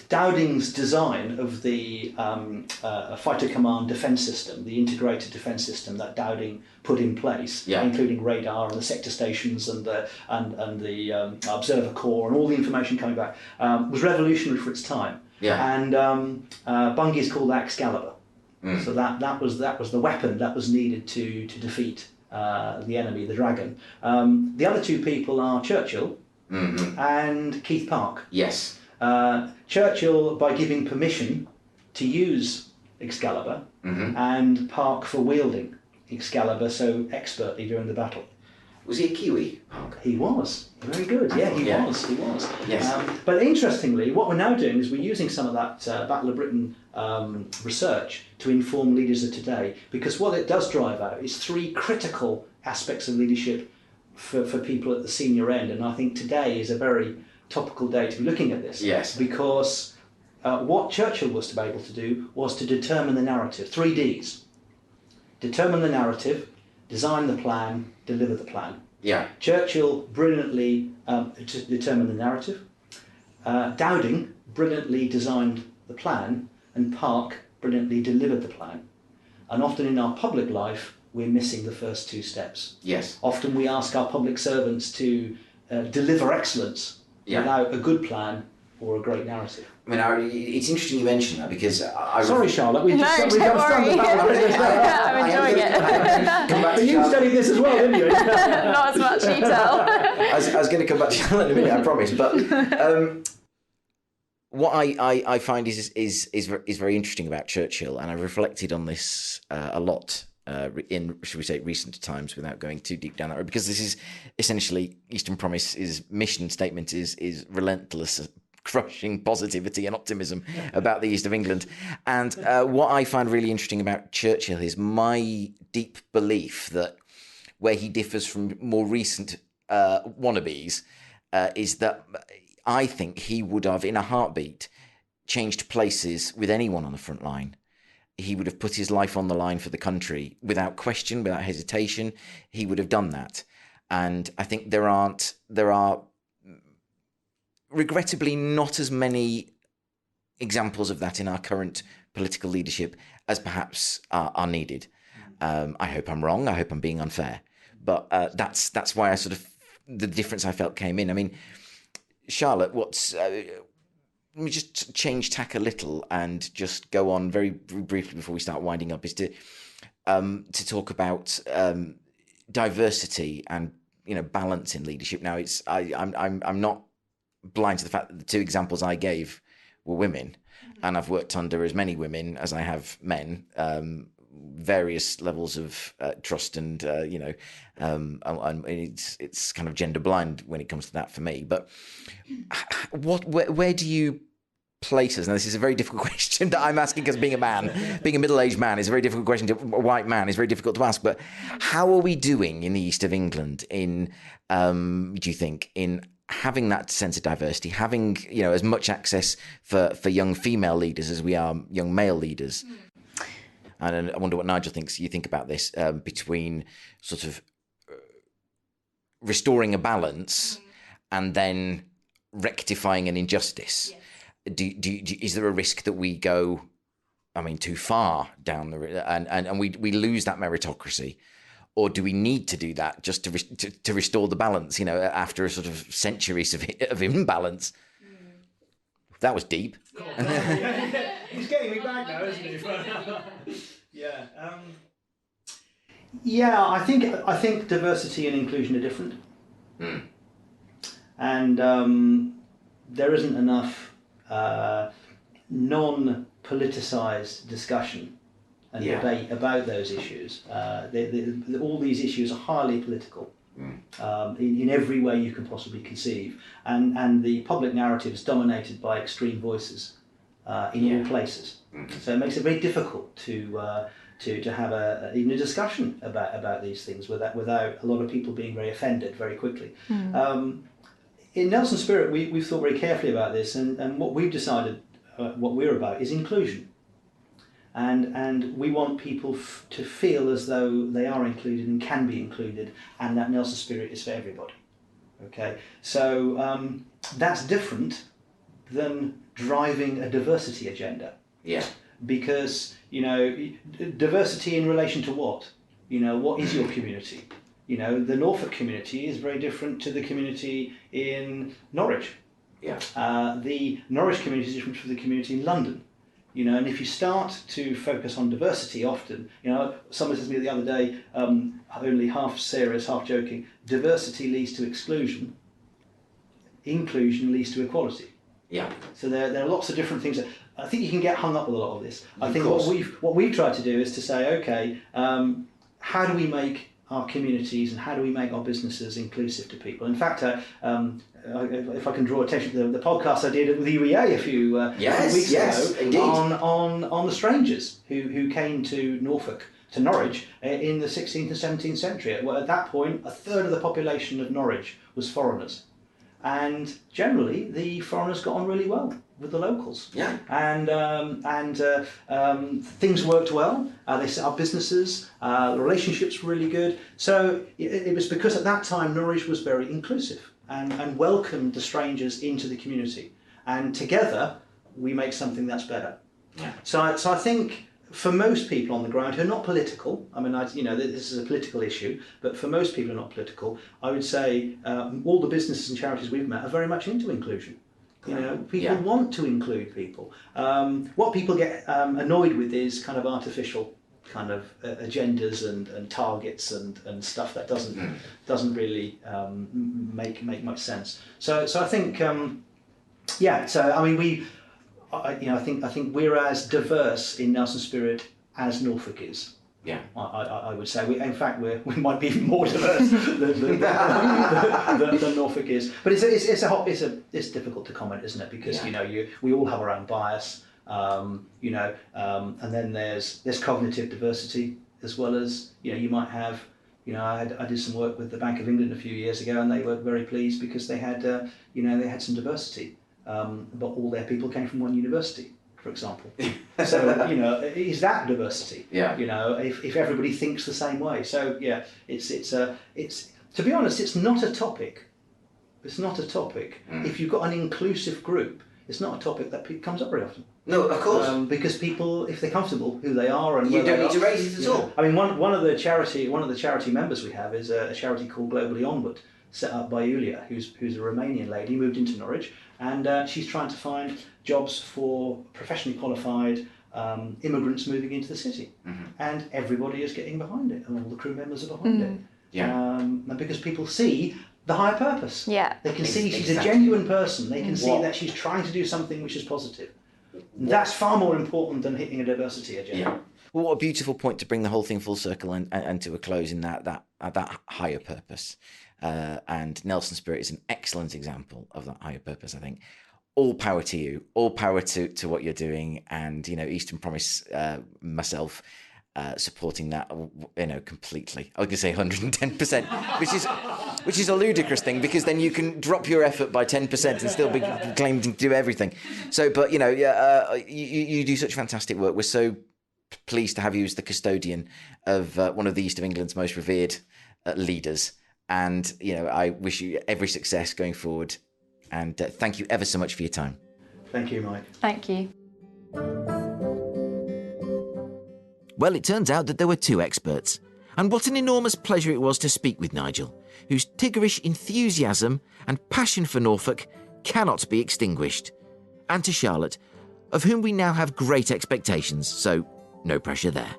Dowding's design of the fighter command defence system, the integrated defence system that Dowding put in place, including radar and the sector stations and the observer corps and all the information coming back, was revolutionary for its time. And Bungay's called that Excalibur. So that was the weapon that was needed to defeat the enemy, the dragon. The other two people are Churchill and Keith Park. Yes. Churchill by giving permission to use Excalibur, and Park for wielding Excalibur so expertly during the battle. Was he a Kiwi? He was. Very good. Yeah, he was. He was. Yes. But interestingly, what we're now doing is we're using some of that Battle of Britain research to inform leaders of today, because what it does drive out is three critical aspects of leadership for people at the senior end, and I think today is a very topical day to be looking at this. Yes. Because what Churchill was to be able to do was to determine the narrative. 3 Ds. Determine the narrative, design the plan, deliver the plan. Yeah. Churchill brilliantly determined the narrative. Dowding brilliantly designed the plan, and Park brilliantly delivered the plan. And often in our public life, we're missing the first two steps. Yes. Often we ask our public servants to deliver excellence without a good plan or a great narrative. I mean, it's interesting you mention that, because Sorry, Charlotte, we got to stand the battle of business there. I'm enjoying it. But you studied this as well, didn't you? Not as much detail. I was going to come back to Charlotte in a minute, I promise. But what I find is very interesting about Churchill, and I've reflected on this a lot in, should we say, recent times, without going too deep down that road, because this is essentially Eastern Promise's mission statement is relentless, crushing positivity and optimism about the East of England. And what I find really interesting about Churchill is my deep belief that where he differs from more recent wannabes is that I think he would have, in a heartbeat, changed places with anyone on the front line. He would have put his life on the line for the country without question, without hesitation. He would have done that. And I think there are regrettably not as many examples of that in our current political leadership as perhaps are needed. I hope I'm wrong. I hope I'm being unfair. But that's why the difference I felt came in. I mean, Charlotte, let me just change tack a little and just go on very briefly before we start winding up, is to talk about diversity and balance in leadership. Now, I'm not blind to the fact that the two examples I gave were women, and I've worked under as many women as I have men. Various levels of trust, and and it's kind of gender blind when it comes to that for me. But where do you place us? Now, this is a very difficult question that I'm asking, because being a middle-aged man is a very difficult question. A white man is very difficult to ask. But how are we doing in the east of England in, do you think, in having that sense of diversity, having as much access for young female leaders as we are young male leaders? And I wonder what Nigel thinks. You think about this between sort of restoring a balance and then rectifying an injustice. Is there a risk that we go, too far down the and we lose that meritocracy, or do we need to do that just to restore the balance? After a sort of centuries of imbalance. That was deep. He's getting me back now, isn't he? Yeah. I think diversity and inclusion are different, and there isn't enough non-politicised discussion and debate about those issues. All these issues are highly political. In every way you can possibly conceive, and the public narrative is dominated by extreme voices in all places. So it makes it very difficult to have even a discussion about these things without a lot of people being very offended very quickly. In Nelsonspirit, we've thought very carefully about this, and what we've decided, what we're about, is inclusion. And we want people to feel as though they are included and can be included, and that Nelsonspirit is for everybody. Okay, so that's different than driving a diversity agenda. Yeah. Because diversity in relation to what? What is your community? The Norfolk community is very different to the community in Norwich. Yeah. The Norwich community is different from the community in London. And if you start to focus on diversity often, someone says to me the other day, only half serious, half joking, diversity leads to exclusion, inclusion leads to equality. Yeah. So there are lots of different things. I think you can get hung up with a lot of this. I think course. what we've tried to do is to say, okay, how do we make our communities and how do we make our businesses inclusive to people? In fact, if I can draw attention to the podcast I did with UEA a few weeks ago on the strangers who came to Norfolk, to Norwich, in the 16th and 17th century. At that point, a third of the population of Norwich was foreigners. And generally, the foreigners got on really well with the locals. Yeah. And things worked well. They set up businesses. The relationships were really good. So it was because at that time Norwich was very inclusive and welcomed the strangers into the community. And together we make something that's better. Yeah. So I think for most people on the ground who are not political, this is a political issue, but for most people who are not political, I would say all the businesses and charities we've met are very much into inclusion. People want to include people. What people get annoyed with is kind of artificial kind of agendas and targets and stuff that doesn't really make much sense. So I think I think we're as diverse in Nelsonspirit as Norfolk is. Yeah, I would say. In fact, we might be even more diverse than Norfolk is. But it's difficult to comment, isn't it? Because we all have our own bias. And then there's cognitive diversity as well as you might have. I did some work with the Bank of England a few years ago, and they were very pleased because they had some diversity. But all their people came from one university, for example. So is that diversity? Yeah. If everybody thinks the same way. So yeah, it's to be honest, it's not a topic. It's not a topic. If you've got an inclusive group, it's not a topic that comes up very often. No, of course. Because people, if they're comfortable who they are and you don't need to raise it at all. I mean, one of the charity members we have is a charity called Globally Onward, set up by Yulia, who's a Romanian lady, moved into Norwich, and she's trying to find jobs for professionally qualified immigrants moving into the city. And everybody is getting behind it, and all the crew members are behind it. And because people see the higher purpose. Yeah. They can see she's a genuine person. They can see that she's trying to do something which is positive. And that's far more important than hitting a diversity agenda. Yeah. Well, what a beautiful point to bring the whole thing full circle and to a close in that higher purpose. And Nelsonspirit is an excellent example of that higher purpose, I think. All power to you, all power to what you're doing, and Eastern Promise, myself, supporting that, completely. I was going to say 110%, which is a ludicrous thing, because then you can drop your effort by 10% and still be claimed to do everything. So, but you do such fantastic work. We're so pleased to have you as the custodian of one of the East of England's most revered leaders, and I wish you every success going forward. And thank you ever so much for your time. Thank you, Mike. Thank you. Well, it turns out that there were two experts. And what an enormous pleasure it was to speak with Nigel, whose Tiggerish enthusiasm and passion for Norfolk cannot be extinguished. And to Charlotte, of whom we now have great expectations, so no pressure there.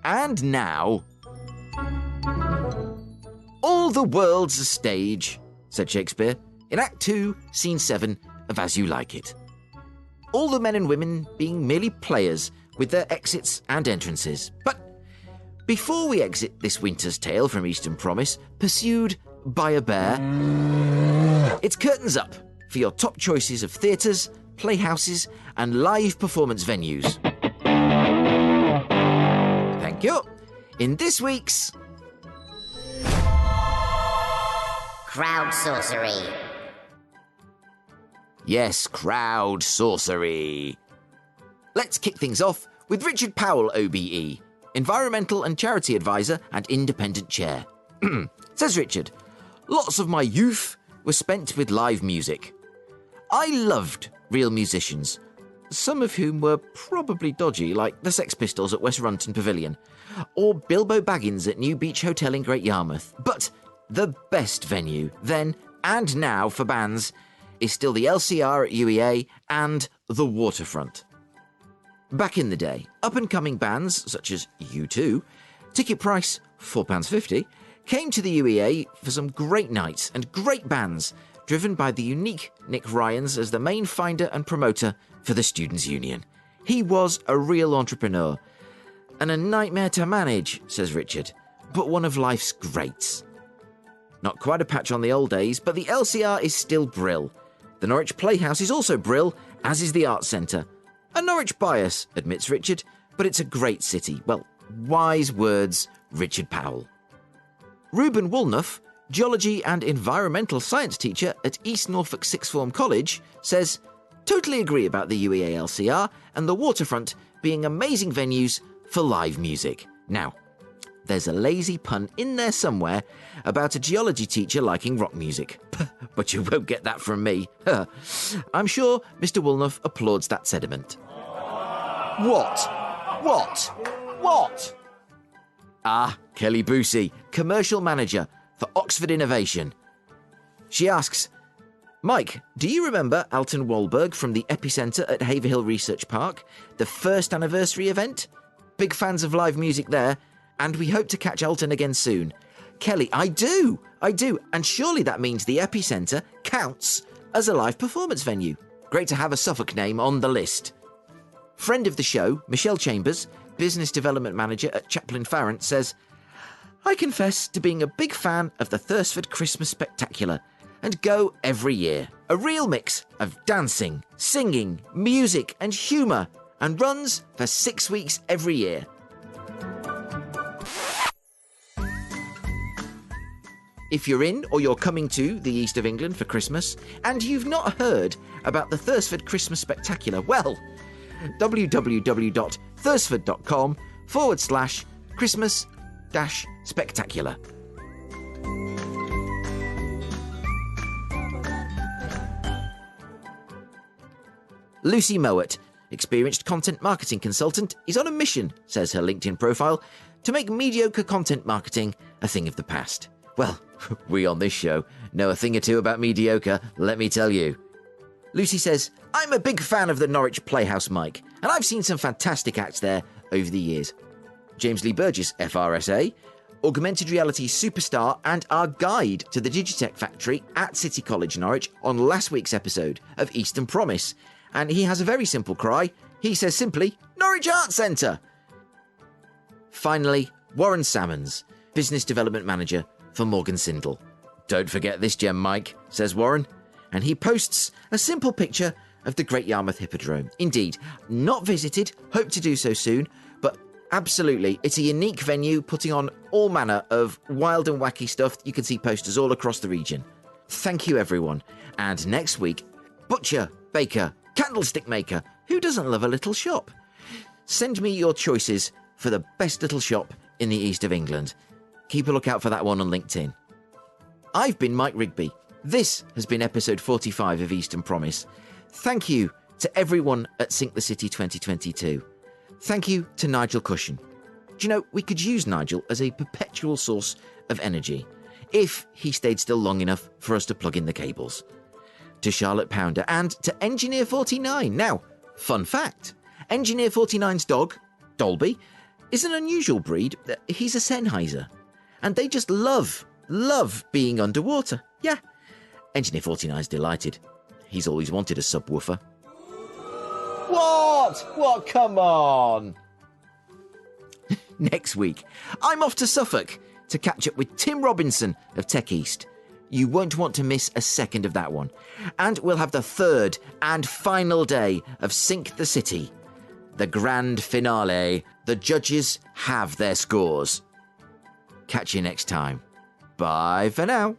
And now... "All the world's a stage," said Shakespeare, in Act 2, Scene 7 of As You Like It. All the men and women being merely players with their exits and entrances. But before we exit this winter's tale from Eastern Promise, pursued by a bear, it's curtains up for your top choices of theatres, playhouses and live performance venues. Thank you. In this week's... CROWDSOURCERY. Yes, CROWDSOURCERY. Let's kick things off with Richard Powell, OBE, Environmental and Charity Advisor and Independent Chair. Says Richard, "Lots of my youth was spent with live music. I loved real musicians, some of whom were probably dodgy, like the Sex Pistols at West Runton Pavilion, or Bilbo Baggins at New Beach Hotel in Great Yarmouth. But the best venue, then and now, for bands is still the LCR at UEA and the Waterfront. Back in the day, up-and-coming bands, such as U2, ticket price £4.50, came to the UEA for some great nights and great bands, driven by the unique Nick Ryans as the main finder and promoter for the Students' Union. He was a real entrepreneur, and a nightmare to manage," says Richard, "but one of life's greats. Not quite a patch on the old days, but the LCR is still brill. The Norwich Playhouse is also brill, as is the Arts Centre. A Norwich bias," admits Richard, "but it's a great city." Well, wise words, Richard Powell. Reuben Woolnough, geology and environmental science teacher at East Norfolk Sixth Form College, says, "Totally agree about the UEA LCR and the Waterfront being amazing venues for live music." Now, there's a lazy pun in there somewhere about a geology teacher liking rock music. But you won't get that from me. I'm sure Mr. Woolnough applauds that sentiment. What? Ah, Kelly Boosie, commercial manager for Oxford Innovation. She asks, "Mike, do you remember Alton Wahlberg from the Epicentre at Haverhill Research Park, the first anniversary event? Big fans of live music there, and we hope to catch Alton again soon." Kelly, I do, and surely that means the Epicentre counts as a live performance venue. Great to have a Suffolk name on the list. Friend of the show, Michelle Chambers, Business Development Manager at Chaplin Farrant, says, "I confess to being a big fan of the Thursford Christmas Spectacular and go every year. A real mix of dancing, singing, music and humour, and runs for 6 weeks every year." If you're in or you're coming to the East of England for Christmas and you've not heard about the Thursford Christmas Spectacular, well, www.thursford.com/Christmas-spectacular. Lucy Mowat, experienced content marketing consultant, is on a mission, says her LinkedIn profile, to make mediocre content marketing a thing of the past. Well, we on this show know a thing or two about mediocre, let me tell you. Lucy says, I'm a big fan of the Norwich Playhouse mic, and I've seen some fantastic acts there over the years. James Lee Burgess, FRSA, augmented reality superstar and our guide to the Digitech factory at City College Norwich on last week's episode of Eastern Promise. And he has a very simple cry. He says simply, Norwich Arts Centre! Finally, Warren Salmons, Business Development Manager for Morgan Sindall. Don't forget this gem, Mike, says Warren. And he posts a simple picture of the Great Yarmouth Hippodrome. Indeed, not visited, hope to do so soon, but absolutely, it's a unique venue putting on all manner of wild and wacky stuff. You can see posters all across the region. Thank you, everyone. And next week, butcher, baker, candlestick maker, who doesn't love a little shop? Send me your choices for the best little shop in the east of England. Keep a lookout for that one on LinkedIn. I've been Mike Rigby. This has been episode 45 of Eastern Promise. Thank you to everyone at Sync the City 2022. Thank you to Nigel Cushion. Do you know, we could use Nigel as a perpetual source of energy if he stayed still long enough for us to plug in the cables. To Charlotte Pounder and to Engineer 49. Now, fun fact, Engineer 49's dog, Dolby, is an unusual breed. He's a Sennheiser. And they just love being underwater. Yeah. Engineer 49's delighted. He's always wanted a subwoofer. What? Come on! Next week, I'm off to Suffolk to catch up with Tim Robinson of Tech East. You won't want to miss a second of that one. And we'll have the third and final day of Sync the City. The grand finale. The judges have their scores. Catch you next time. Bye for now.